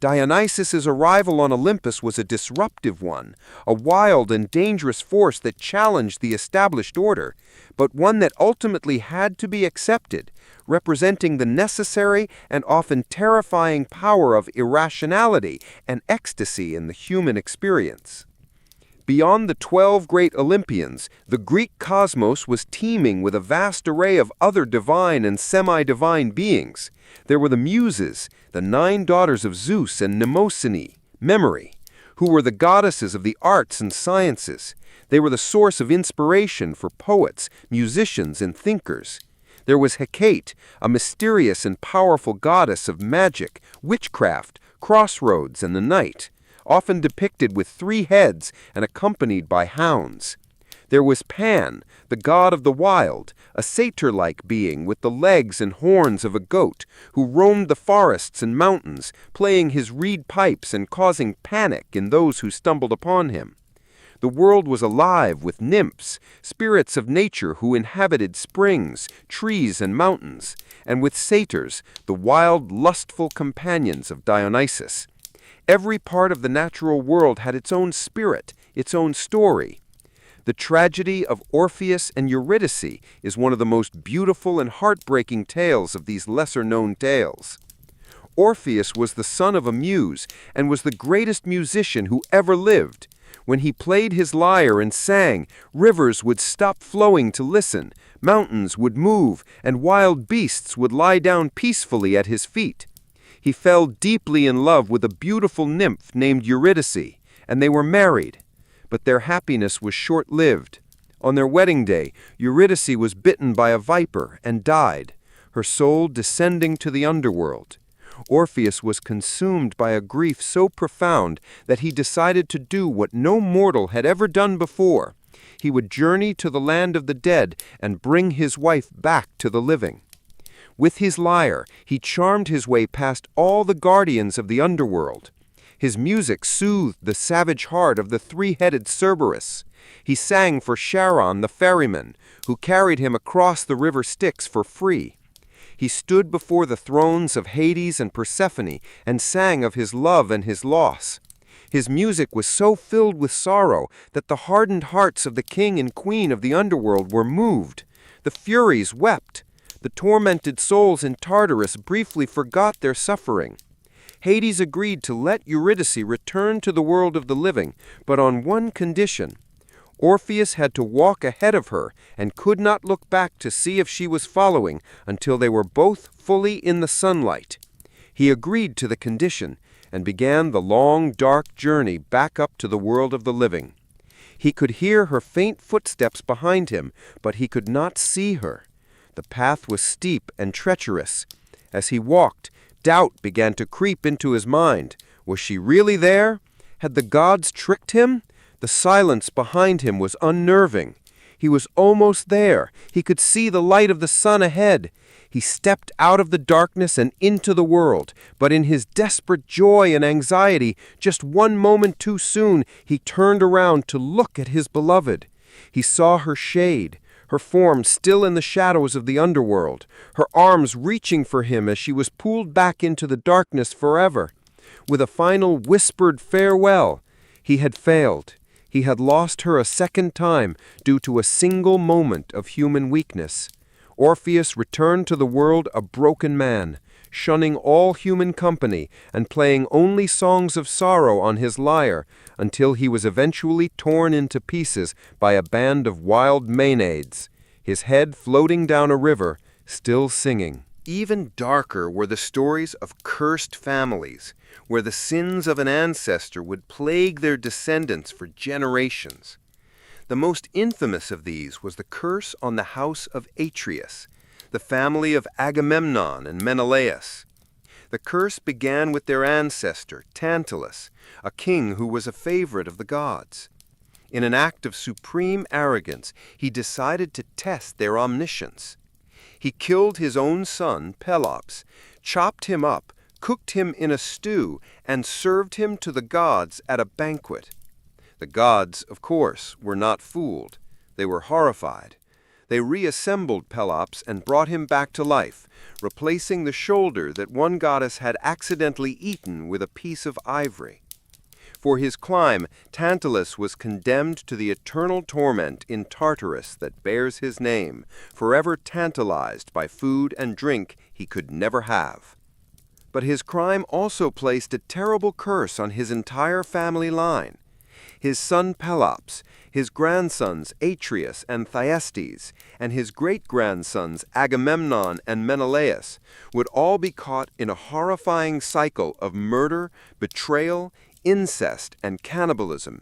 Dionysus's arrival on Olympus was a disruptive one, a wild and dangerous force that challenged the established order, but one that ultimately had to be accepted, representing the necessary and often terrifying power of irrationality and ecstasy in the human experience. Beyond the 12 great Olympians, the Greek cosmos was teeming with a vast array of other divine and semi-divine beings. There were the Muses, the 9 daughters of Zeus and Mnemosyne, memory, who were the goddesses of the arts and sciences. They were the source of inspiration for poets, musicians, and thinkers. There was Hecate, a mysterious and powerful goddess of magic, witchcraft, crossroads, and the night, often depicted with 3 heads and accompanied by hounds. There was Pan, the god of the wild, a satyr-like being with the legs and horns of a goat, who roamed the forests and mountains, playing his reed pipes and causing panic in those who stumbled upon him. The world was alive with nymphs, spirits of nature who inhabited springs, trees, and mountains, and with satyrs, the wild, lustful companions of Dionysus. Every part of the natural world had its own spirit, its own story. The tragedy of Orpheus and Eurydice is one of the most beautiful and heartbreaking tales of these lesser-known tales. Orpheus was the son of a muse and was the greatest musician who ever lived. When he played his lyre and sang, rivers would stop flowing to listen, mountains would move, and wild beasts would lie down peacefully at his feet. He fell deeply in love with a beautiful nymph named Eurydice, and they were married. But their happiness was short-lived. On their wedding day, Eurydice was bitten by a viper and died, her soul descending to the underworld. Orpheus was consumed by a grief so profound that he decided to do what no mortal had ever done before. He would journey to the land of the dead and bring his wife back to the living. With his lyre, he charmed his way past all the guardians of the underworld. His music soothed the savage heart of the 3-headed Cerberus. He sang for Charon the ferryman, who carried him across the river Styx for free. He stood before the thrones of Hades and Persephone and sang of his love and his loss. His music was so filled with sorrow that the hardened hearts of the king and queen of the underworld were moved. The Furies wept. The tormented souls in Tartarus briefly forgot their suffering. Hades agreed to let Eurydice return to the world of the living, but on one condition. Orpheus had to walk ahead of her and could not look back to see if she was following until they were both fully in the sunlight. He agreed to the condition and began the long, dark journey back up to the world of the living. He could hear her faint footsteps behind him, but he could not see her. The path was steep and treacherous. As he walked, doubt began to creep into his mind. Was she really there? Had the gods tricked him? The silence behind him was unnerving. He was almost there. He could see the light of the sun ahead. He stepped out of the darkness and into the world, but in his desperate joy and anxiety, just one moment too soon, he turned around to look at his beloved. He saw her shade, her form still in the shadows of the underworld, her arms reaching for him as she was pulled back into the darkness forever. With a final whispered farewell, he had failed. He had lost her a second time due to a single moment of human weakness. Orpheus returned to the world a broken man, shunning all human company and playing only songs of sorrow on his lyre until he was eventually torn into pieces by a band of wild Maenads, his head floating down a river, still singing. Even darker were the stories of cursed families, where the sins of an ancestor would plague their descendants for generations. The most infamous of these was the curse on the house of Atreus, the family of Agamemnon and Menelaus. The curse began with their ancestor, Tantalus, a king who was a favorite of the gods. In an act of supreme arrogance, he decided to test their omniscience. He killed his own son, Pelops, chopped him up, cooked him in a stew, and served him to the gods at a banquet. The gods, of course, were not fooled. They were horrified. They reassembled Pelops and brought him back to life, replacing the shoulder that one goddess had accidentally eaten with a piece of ivory. For his crime, Tantalus was condemned to the eternal torment in Tartarus that bears his name, forever tantalized by food and drink he could never have. But his crime also placed a terrible curse on his entire family line. His son Pelops, his grandsons Atreus and Thyestes, and his great-grandsons Agamemnon and Menelaus would all be caught in a horrifying cycle of murder, betrayal, incest, and cannibalism.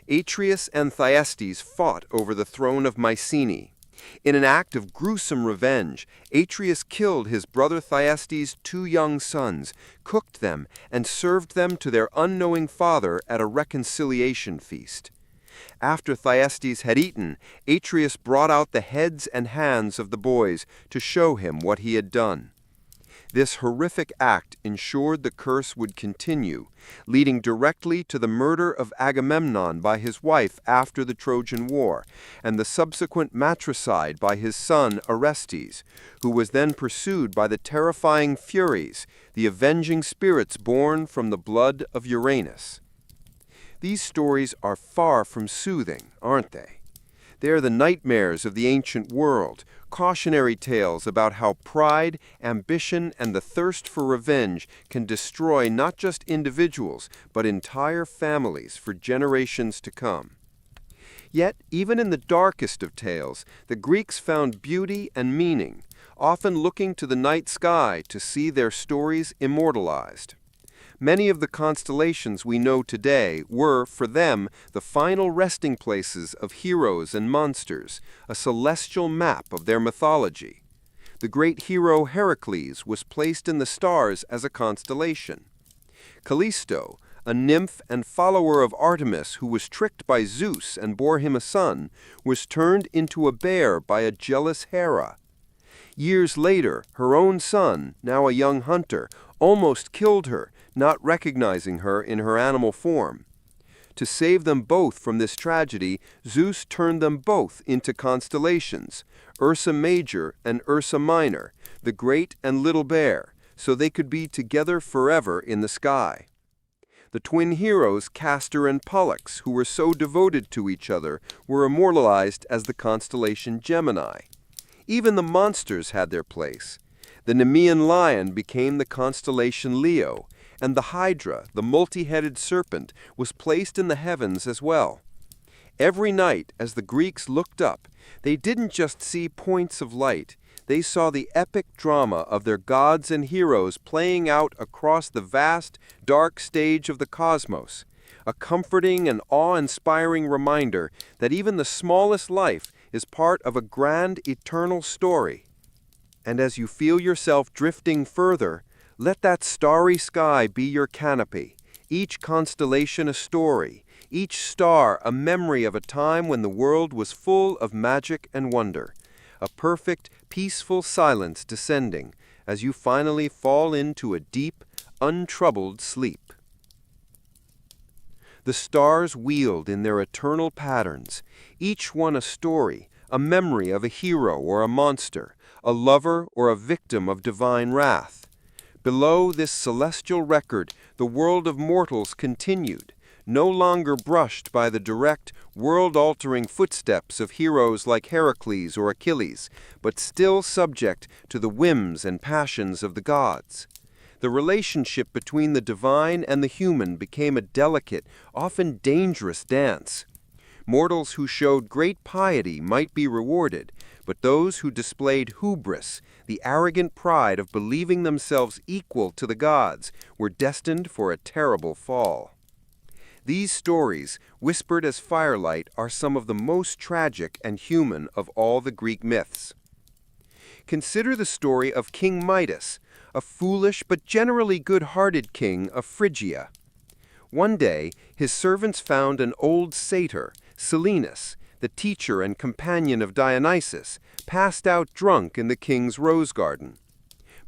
Atreus and Thyestes fought over the throne of Mycenae. In an act of gruesome revenge, Atreus killed his brother Thyestes' 2 young sons, cooked them, and served them to their unknowing father at a reconciliation feast. After Thyestes had eaten, Atreus brought out the heads and hands of the boys to show him what he had done. This horrific act ensured the curse would continue, leading directly to the murder of Agamemnon by his wife after the Trojan War, and the subsequent matricide by his son Orestes, who was then pursued by the terrifying Furies, the avenging spirits born from the blood of Uranus. These stories are far from soothing, aren't they? They are the nightmares of the ancient world, cautionary tales about how pride, ambition, and the thirst for revenge can destroy not just individuals, but entire families for generations to come. Yet, even in the darkest of tales, the Greeks found beauty and meaning, often looking to the night sky to see their stories immortalized. Many of the constellations we know today were, for them, the final resting places of heroes and monsters, a celestial map of their mythology. The great hero Heracles was placed in the stars as a constellation. Callisto, a nymph and follower of Artemis who was tricked by Zeus and bore him a son, was turned into a bear by a jealous Hera. Years later, her own son, now a young hunter, almost killed her, not recognizing her in her animal form. To save them both from this tragedy, Zeus turned them both into constellations, Ursa Major and Ursa Minor, the Great and Little Bear, so they could be together forever in the sky. The twin heroes, Castor and Pollux, who were so devoted to each other, were immortalized as the constellation Gemini. Even the monsters had their place. The Nemean lion became the constellation Leo, and the Hydra, the multi-headed serpent, was placed in the heavens as well. Every night, as the Greeks looked up, they didn't just see points of light. They saw the epic drama of their gods and heroes playing out across the vast, dark stage of the cosmos, a comforting and awe-inspiring reminder that even the smallest life is part of a grand, eternal story. And as you feel yourself drifting further, let that starry sky be your canopy, each constellation a story, each star a memory of a time when the world was full of magic and wonder, a perfect, peaceful silence descending as you finally fall into a deep, untroubled sleep. The stars wheeled in their eternal patterns, each one a story, a memory of a hero or a monster, a lover or a victim of divine wrath. Below this celestial record, the world of mortals continued, no longer brushed by the direct, world-altering footsteps of heroes like Heracles or Achilles, but still subject to the whims and passions of the gods. The relationship between the divine and the human became a delicate, often dangerous dance. Mortals who showed great piety might be rewarded, but those who displayed hubris, the arrogant pride of believing themselves equal to the gods, were destined for a terrible fall. These stories, whispered as firelight, are some of the most tragic and human of all the Greek myths. Consider the story of King Midas, a foolish but generally good-hearted king of Phrygia. One day, his servants found an old satyr, Silenus, the teacher and companion of Dionysus, passed out drunk in the king's rose garden.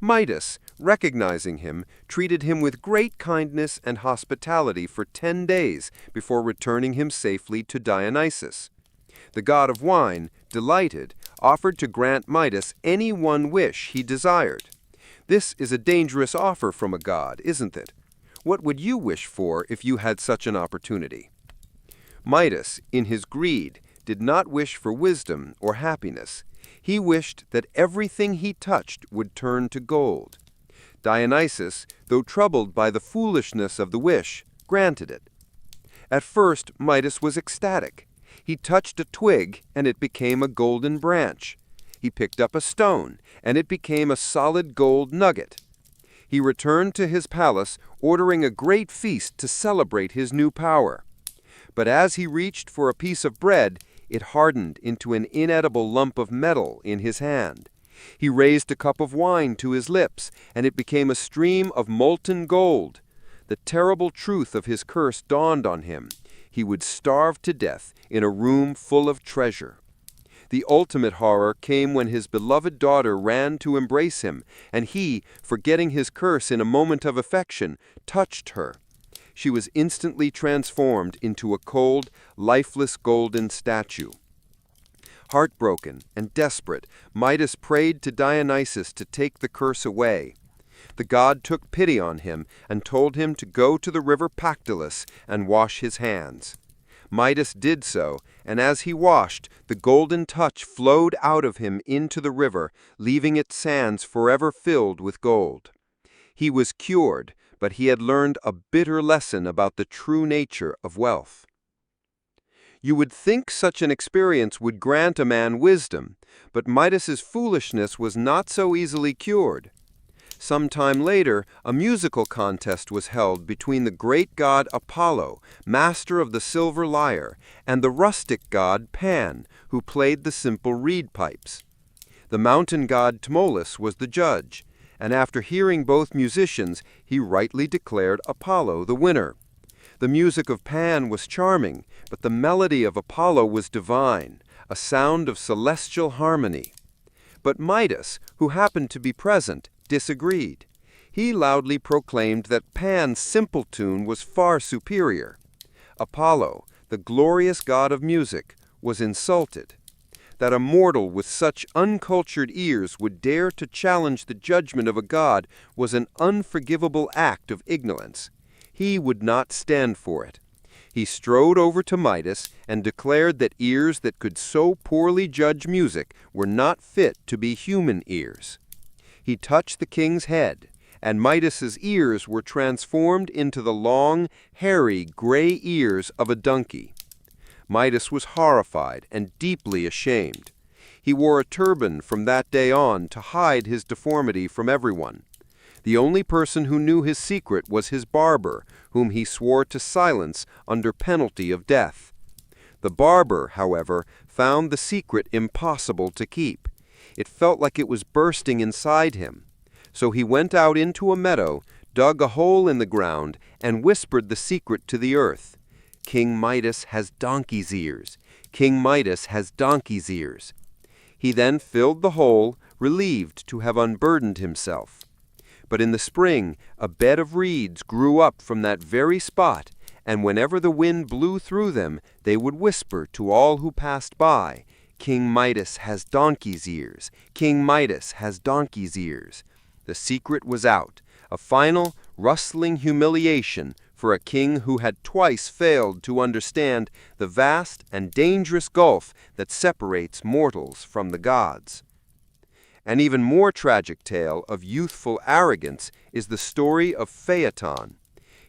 Midas, recognizing him, treated him with great kindness and hospitality for 10 days before returning him safely to Dionysus. The god of wine, delighted, offered to grant Midas any one wish he desired. This is a dangerous offer from a god, isn't it? What would you wish for if you had such an opportunity? Midas, in his greed, did not wish for wisdom or happiness. He wished that everything he touched would turn to gold. Dionysus, though troubled by the foolishness of the wish, granted it. At first, Midas was ecstatic. He touched a twig, and it became a golden branch. He picked up a stone, and it became a solid gold nugget. He returned to his palace, ordering a great feast to celebrate his new power. But as he reached for a piece of bread, it hardened into an inedible lump of metal in his hand. He raised a cup of wine to his lips, and it became a stream of molten gold. The terrible truth of his curse dawned on him. He would starve to death in a room full of treasure. The ultimate horror came when his beloved daughter ran to embrace him, and he, forgetting his curse in a moment of affection, touched her. She was instantly transformed into a cold, lifeless golden statue. Heartbroken and desperate, Midas prayed to Dionysus to take the curse away. The god took pity on him and told him to go to the river Pactolus and wash his hands. Midas did so, and as he washed, the golden touch flowed out of him into the river, leaving its sands forever filled with gold. He was cured, but he had learned a bitter lesson about the true nature of wealth. You would think such an experience would grant a man wisdom, but Midas's foolishness was not so easily cured. Some time later, a musical contest was held between the great god Apollo, master of the silver lyre, and the rustic god Pan, who played the simple reed pipes. The mountain god Tmolus was the judge, and after hearing both musicians, he rightly declared Apollo the winner. The music of Pan was charming, but the melody of Apollo was divine, a sound of celestial harmony. But Midas, who happened to be present, disagreed. He loudly proclaimed that Pan's simple tune was far superior. Apollo, the glorious god of music, was insulted. That a mortal with such uncultured ears would dare to challenge the judgment of a god was an unforgivable act of ignorance. He would not stand for it. He strode over to Midas and declared that ears that could so poorly judge music were not fit to be human ears. He touched the king's head, and Midas's ears were transformed into the long, hairy, gray ears of a donkey. Midas was horrified and deeply ashamed. He wore a turban from that day on to hide his deformity from everyone. The only person who knew his secret was his barber, whom he swore to silence under penalty of death. The barber, however, found the secret impossible to keep. It felt like it was bursting inside him. So he went out into a meadow, dug a hole in the ground, and whispered the secret to the earth. King Midas has donkey's ears. King Midas has donkey's ears. He then filled the hole, relieved to have unburdened himself. But in the spring, a bed of reeds grew up from that very spot, and whenever the wind blew through them, they would whisper to all who passed by, King Midas has donkey's ears. King Midas has donkey's ears. The secret was out, a final, rustling humiliation for a king who had twice failed to understand the vast and dangerous gulf that separates mortals from the gods. An even more tragic tale of youthful arrogance is the story of Phaeton.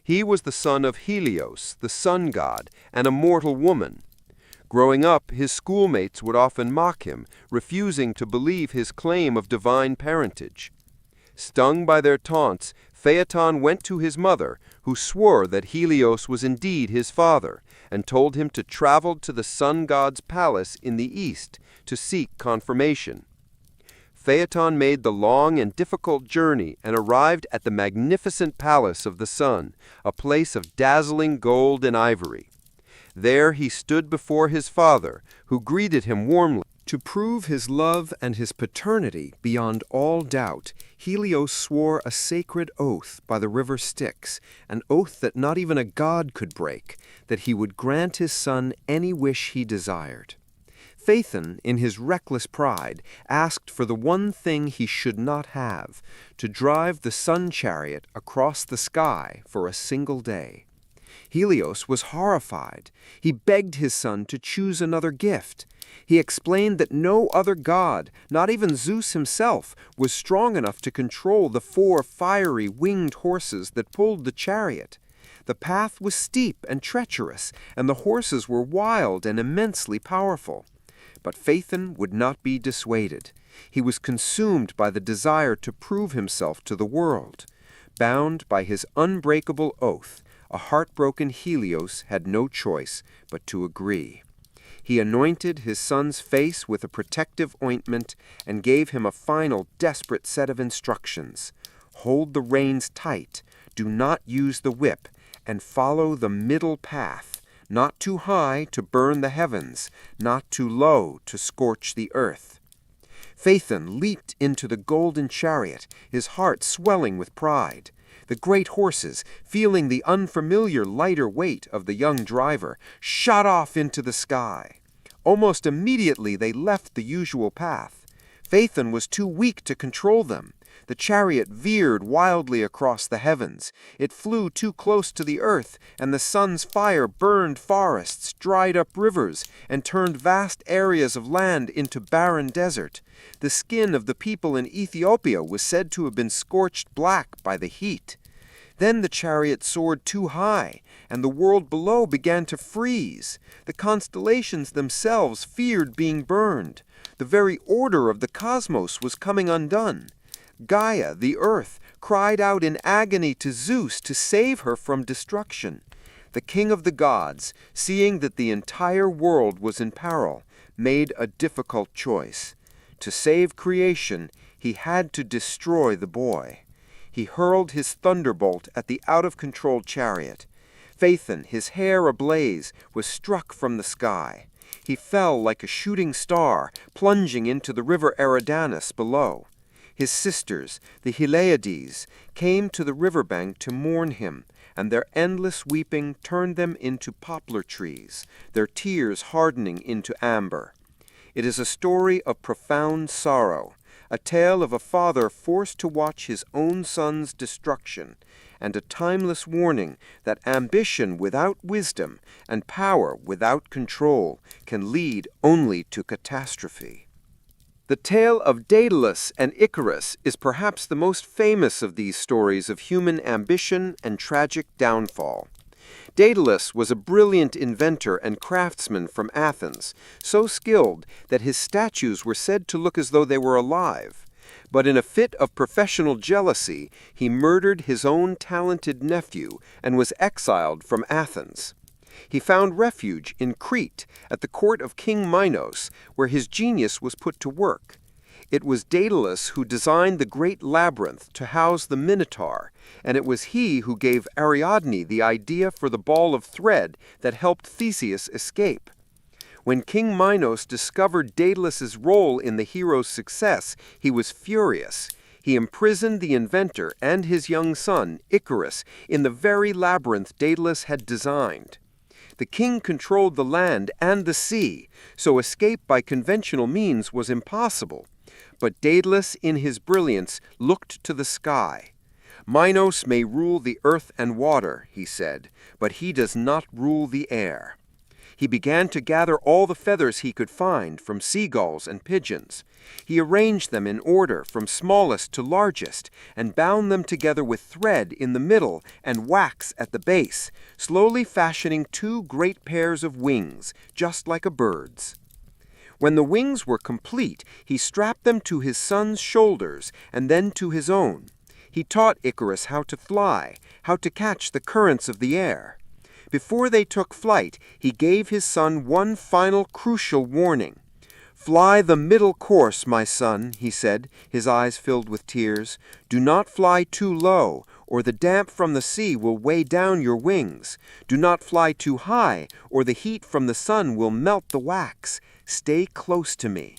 He was the son of Helios, the sun god, and a mortal woman. Growing up, his schoolmates would often mock him, refusing to believe his claim of divine parentage. Stung by their taunts, Phaeton went to his mother, who swore that Helios was indeed his father, and told him to travel to the sun god's palace in the east to seek confirmation. Phaeton made the long and difficult journey and arrived at the magnificent palace of the sun, a place of dazzling gold and ivory. There he stood before his father, who greeted him warmly. To prove his love and his paternity beyond all doubt, Helios swore a sacred oath by the river Styx, an oath that not even a god could break, that he would grant his son any wish he desired. Phaeton, in his reckless pride, asked for the one thing he should not have, to drive the sun chariot across the sky for a single day. Helios was horrified. He begged his son to choose another gift. He explained that no other god, not even Zeus himself, was strong enough to control the 4 fiery winged horses that pulled the chariot. The path was steep and treacherous, and the horses were wild and immensely powerful. But Phaeton would not be dissuaded. He was consumed by the desire to prove himself to the world. Bound by his unbreakable oath, a heartbroken Helios had no choice but to agree. He anointed his son's face with a protective ointment and gave him a final desperate set of instructions. Hold the reins tight, do not use the whip, and follow the middle path, not too high to burn the heavens, not too low to scorch the earth. Phaeton leaped into the golden chariot, his heart swelling with pride. The great horses, feeling the unfamiliar lighter weight of the young driver, shot off into the sky. Almost immediately they left the usual path. Phaeton was too weak to control them. The chariot veered wildly across the heavens. It flew too close to the earth, and the sun's fire burned forests, dried up rivers, and turned vast areas of land into barren desert. The skin of the people in Ethiopia was said to have been scorched black by the heat. Then the chariot soared too high, and the world below began to freeze. The constellations themselves feared being burned. The very order of the cosmos was coming undone. Gaia, the earth, cried out in agony to Zeus to save her from destruction. The king of the gods, seeing that the entire world was in peril, made a difficult choice. To save creation, he had to destroy the boy. He hurled his thunderbolt at the out-of-control chariot. Phaeton, his hair ablaze, was struck from the sky. He fell like a shooting star, plunging into the river Eridanus below. His sisters, the Heliades, came to the riverbank to mourn him, and their endless weeping turned them into poplar trees, their tears hardening into amber. It is a story of profound sorrow, a tale of a father forced to watch his own son's destruction, and a timeless warning that ambition without wisdom and power without control can lead only to catastrophe. The tale of Daedalus and Icarus is perhaps the most famous of these stories of human ambition and tragic downfall. Daedalus was a brilliant inventor and craftsman from Athens, so skilled that his statues were said to look as though they were alive. But in a fit of professional jealousy, he murdered his own talented nephew and was exiled from Athens. He found refuge in Crete at the court of King Minos, where his genius was put to work. It was Daedalus who designed the great labyrinth to house the Minotaur, and it was he who gave Ariadne the idea for the ball of thread that helped Theseus escape. When King Minos discovered Daedalus's role in the hero's success, he was furious. He imprisoned the inventor and his young son, Icarus, in the very labyrinth Daedalus had designed. The king controlled the land and the sea, so escape by conventional means was impossible. But Daedalus, in his brilliance, looked to the sky. "Minos may rule the earth and water," he said, "but he does not rule the air." He began to gather all the feathers he could find from seagulls and pigeons. He arranged them in order from smallest to largest, and bound them together with thread in the middle and wax at the base, slowly fashioning two great pairs of wings, just like a bird's. When the wings were complete, he strapped them to his son's shoulders and then to his own. He taught Icarus how to fly, how to catch the currents of the air. Before they took flight, he gave his son one final crucial warning. "Fly the middle course, my son," he said, his eyes filled with tears. "Do not fly too low, or the damp from the sea will weigh down your wings. Do not fly too high, or the heat from the sun will melt the wax. Stay close to me."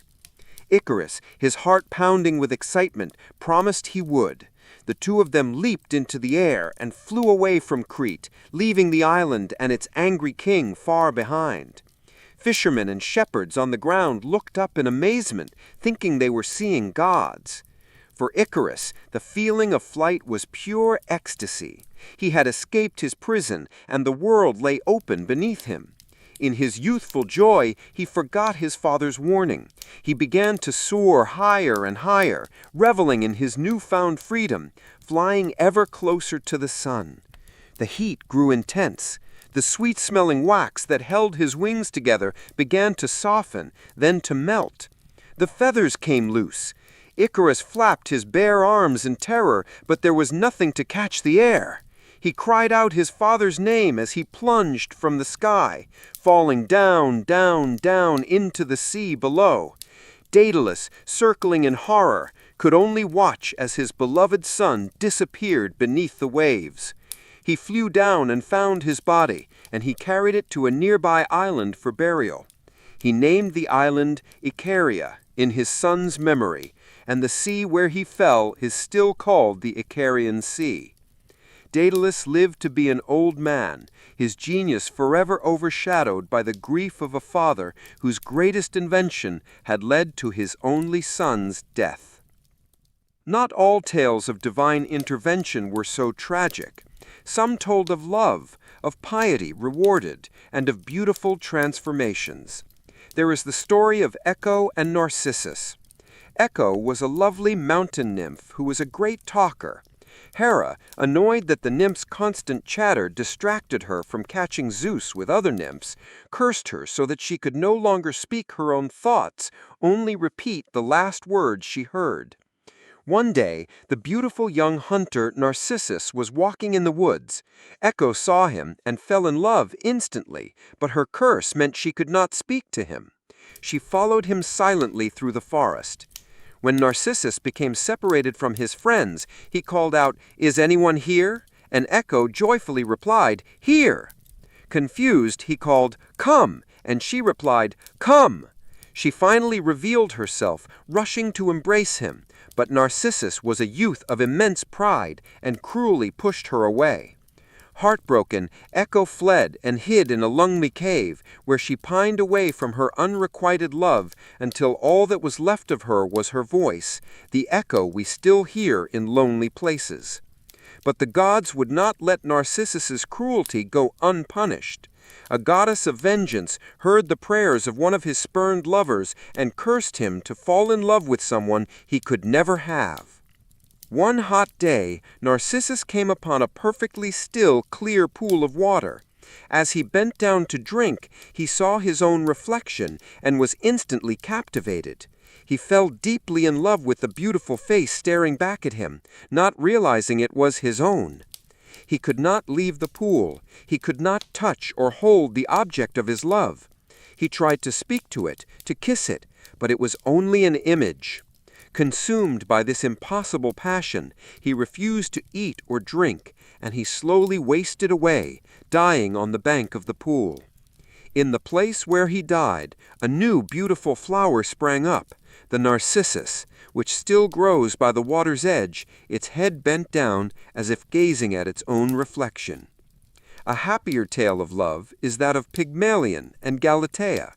Icarus, his heart pounding with excitement, promised he would. The two of them leaped into the air and flew away from Crete, leaving the island and its angry king far behind. Fishermen and shepherds on the ground looked up in amazement, thinking they were seeing gods. For Icarus, the feeling of flight was pure ecstasy. He had escaped his prison, and the world lay open beneath him. In his youthful joy, he forgot his father's warning. He began to soar higher and higher, reveling in his newfound freedom, flying ever closer to the sun. The heat grew intense. The sweet-smelling wax that held his wings together began to soften, then to melt. The feathers came loose. Icarus flapped his bare arms in terror, but there was nothing to catch the air. He cried out his father's name as he plunged from the sky, falling down, down, down into the sea below. Daedalus, circling in horror, could only watch as his beloved son disappeared beneath the waves. He flew down and found his body, and he carried it to a nearby island for burial. He named the island Icaria in his son's memory, and the sea where he fell is still called the Icarian Sea. Daedalus lived to be an old man, his genius forever overshadowed by the grief of a father whose greatest invention had led to his only son's death. Not all tales of divine intervention were so tragic. Some told of love, of piety rewarded, and of beautiful transformations. There is the story of Echo and Narcissus. Echo was a lovely mountain nymph who was a great talker. Hera, annoyed that the nymph's constant chatter distracted her from catching Zeus with other nymphs, cursed her so that she could no longer speak her own thoughts, only repeat the last words she heard. One day, the beautiful young hunter Narcissus was walking in the woods. Echo saw him and fell in love instantly, but her curse meant she could not speak to him. She followed him silently through the forest. When Narcissus became separated from his friends, he called out, "Is anyone here?" And Echo joyfully replied, "Here." Confused, he called, "Come," and she replied, "Come." She finally revealed herself, rushing to embrace him, but Narcissus was a youth of immense pride and cruelly pushed her away. Heartbroken, Echo fled and hid in a lonely cave, where she pined away from her unrequited love until all that was left of her was her voice, the echo we still hear in lonely places. But the gods would not let Narcissus's cruelty go unpunished. A goddess of vengeance heard the prayers of one of his spurned lovers and cursed him to fall in love with someone he could never have. One hot day, Narcissus came upon a perfectly still, clear pool of water. As he bent down to drink, he saw his own reflection and was instantly captivated. He fell deeply in love with the beautiful face staring back at him, not realizing it was his own. He could not leave the pool. He could not touch or hold the object of his love. He tried to speak to it, to kiss it, but it was only an image. Consumed by this impossible passion, he refused to eat or drink, and he slowly wasted away, dying on the bank of the pool. In the place where he died, a new beautiful flower sprang up, the narcissus, which still grows by the water's edge, its head bent down as if gazing at its own reflection. A happier tale of love is that of Pygmalion and Galatea.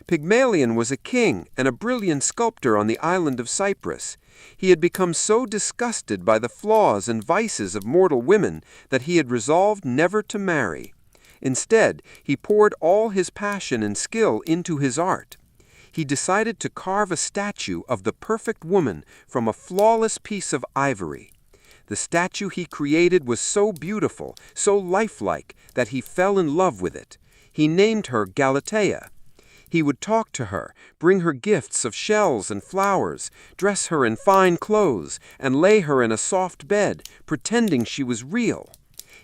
Pygmalion was a king and a brilliant sculptor on the island of Cyprus. He had become so disgusted by the flaws and vices of mortal women that he had resolved never to marry. Instead, he poured all his passion and skill into his art. He decided to carve a statue of the perfect woman from a flawless piece of ivory. The statue he created was so beautiful, so lifelike, that he fell in love with it. He named her Galatea. He would talk to her, bring her gifts of shells and flowers, dress her in fine clothes, and lay her in a soft bed, pretending she was real.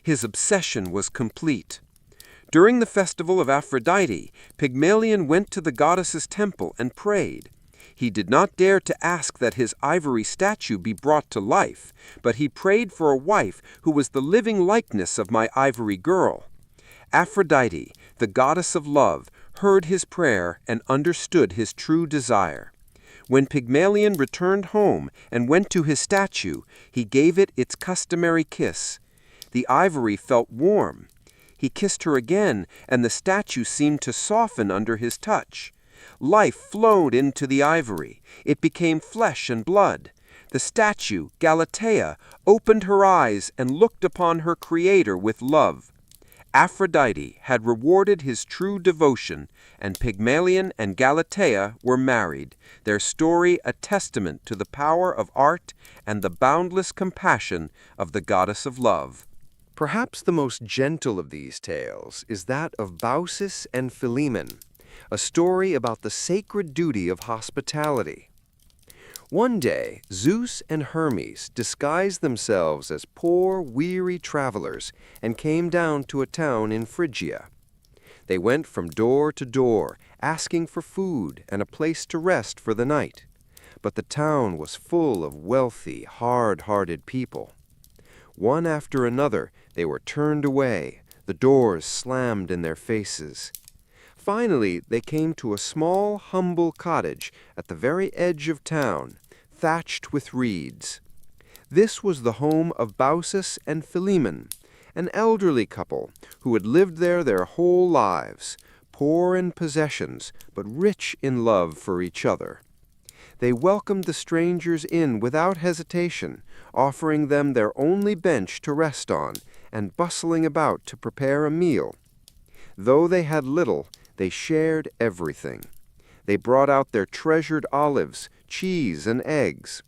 His obsession was complete. During the festival of Aphrodite, Pygmalion went to the goddess's temple and prayed. He did not dare to ask that his ivory statue be brought to life, but he prayed for a wife who was the living likeness of my ivory girl. Aphrodite, the goddess of love, heard his prayer and understood his true desire. When Pygmalion returned home and went to his statue, he gave it its customary kiss. The ivory felt warm. He kissed her again, and the statue seemed to soften under his touch. Life flowed into the ivory. It became flesh and blood. The statue, Galatea, opened her eyes and looked upon her creator with love. Aphrodite had rewarded his true devotion, and Pygmalion and Galatea were married, their story a testament to the power of art and the boundless compassion of the goddess of love. Perhaps the most gentle of these tales is that of Baucis and Philemon, a story about the sacred duty of hospitality. One day, Zeus and Hermes disguised themselves as poor, weary travelers and came down to a town in Phrygia. They went from door to door, asking for food and a place to rest for the night. But the town was full of wealthy, hard-hearted people. One after another, they were turned away, the doors slammed in their faces. Finally, they came to a small, humble cottage at the very edge of town, thatched with reeds. This was the home of Baucis and Philemon, an elderly couple who had lived there their whole lives, poor in possessions, but rich in love for each other. They welcomed the strangers in without hesitation, offering them their only bench to rest on, and bustling about to prepare a meal. Though they had little, they shared everything. They brought out their treasured olives, cheese, and eggs.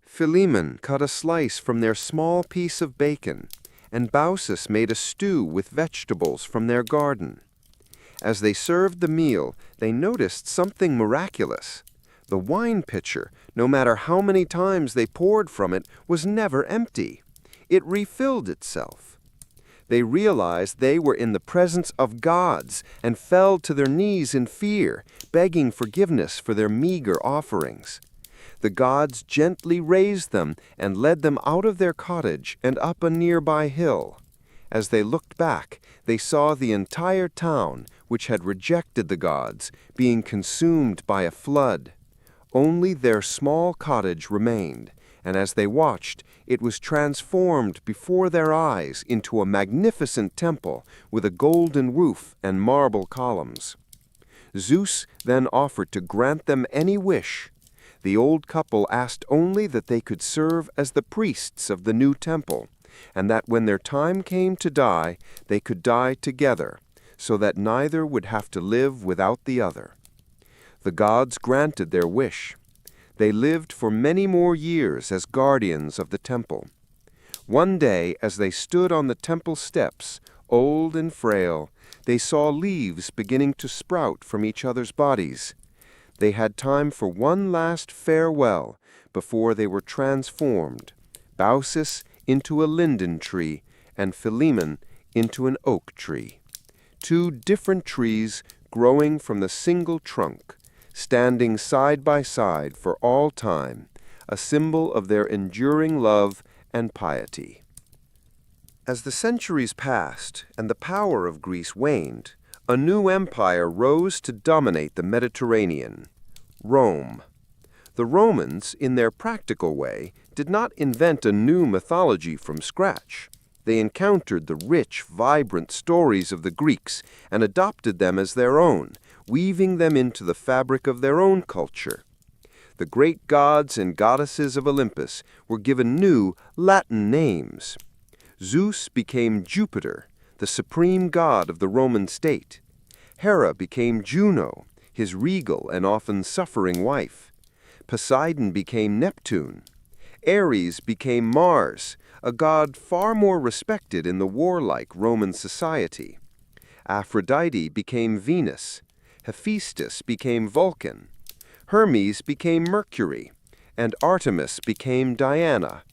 Philemon cut a slice from their small piece of bacon, and Baucis made a stew with vegetables from their garden. As they served the meal, they noticed something miraculous. The wine pitcher, no matter how many times they poured from it, was never empty. It refilled itself. They realized they were in the presence of gods and fell to their knees in fear, begging forgiveness for their meager offerings. The gods gently raised them and led them out of their cottage and up a nearby hill. As they looked back, they saw the entire town, which had rejected the gods, being consumed by a flood. Only their small cottage remained, and as they watched, It was transformed before their eyes into a magnificent temple with a golden roof and marble columns. Zeus then offered to grant them any wish. The old couple asked only that they could serve as the priests of the new temple, and that when their time came to die, they could die together, so that neither would have to live without the other. The gods granted their wish. They lived for many more years as guardians of the temple. One day, as they stood on the temple steps, old and frail, they saw leaves beginning to sprout from each other's bodies. They had time for one last farewell before they were transformed, Baucis into a linden tree and Philemon into an oak tree. Two different trees growing from the single trunk, standing side by side for all time, a symbol of their enduring love and piety. As the centuries passed and the power of Greece waned, a new empire rose to dominate the Mediterranean: Rome. The Romans, in their practical way, did not invent a new mythology from scratch. They encountered the rich, vibrant stories of the Greeks and adopted them as their own, weaving them into the fabric of their own culture. The great gods and goddesses of Olympus were given new Latin names. Zeus became Jupiter, the supreme god of the Roman state. Hera became Juno, his regal and often suffering wife. Poseidon became Neptune. Ares became Mars, a god far more respected in the warlike Roman society. Aphrodite became Venus. Hephaestus became Vulcan. Hermes became Mercury, and Artemis became Diana.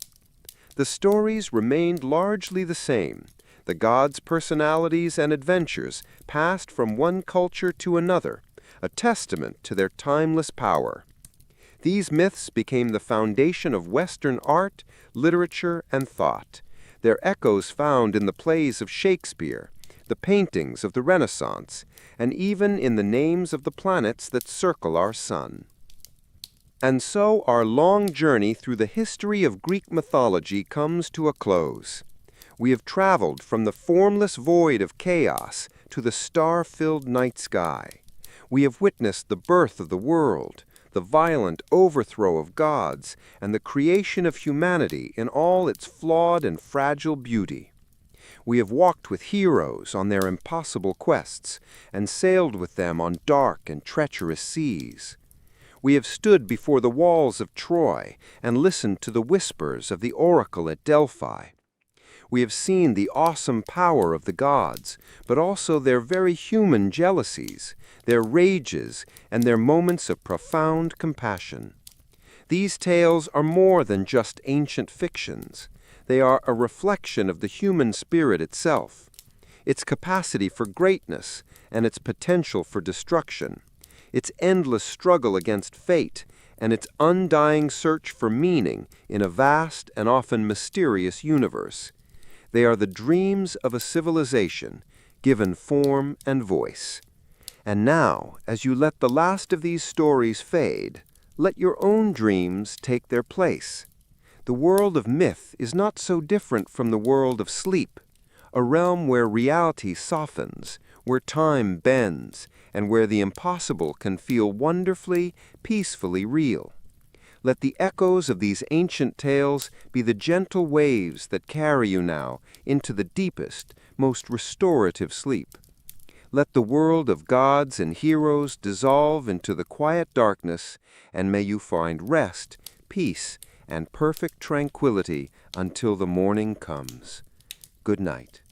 The stories remained largely the same. The gods' personalities and adventures passed from one culture to another, a testament to their timeless power. These myths became the foundation of Western art, literature, and thought, their echoes found in the plays of Shakespeare, the paintings of the Renaissance, and even in the names of the planets that circle our sun. And so our long journey through the history of Greek mythology comes to a close. We have traveled from the formless void of chaos to the star-filled night sky. We have witnessed the birth of the world, the violent overthrow of gods, and the creation of humanity in all its flawed and fragile beauty. We have walked with heroes on their impossible quests, and sailed with them on dark and treacherous seas. We have stood before the walls of Troy and listened to the whispers of the oracle at Delphi. We have seen the awesome power of the gods, but also their very human jealousies, their rages, and their moments of profound compassion. These tales are more than just ancient fictions. They are a reflection of the human spirit itself, its capacity for greatness and its potential for destruction, its endless struggle against fate, and its undying search for meaning in a vast and often mysterious universe. They are the dreams of a civilization, given form and voice. And now, as you let the last of these stories fade, let your own dreams take their place. The world of myth is not so different from the world of sleep, a realm where reality softens, where time bends, and where the impossible can feel wonderfully, peacefully real. Let the echoes of these ancient tales be the gentle waves that carry you now into the deepest, most restorative sleep. Let the world of gods and heroes dissolve into the quiet darkness, and may you find rest, peace, and perfect tranquility until the morning comes. Good night.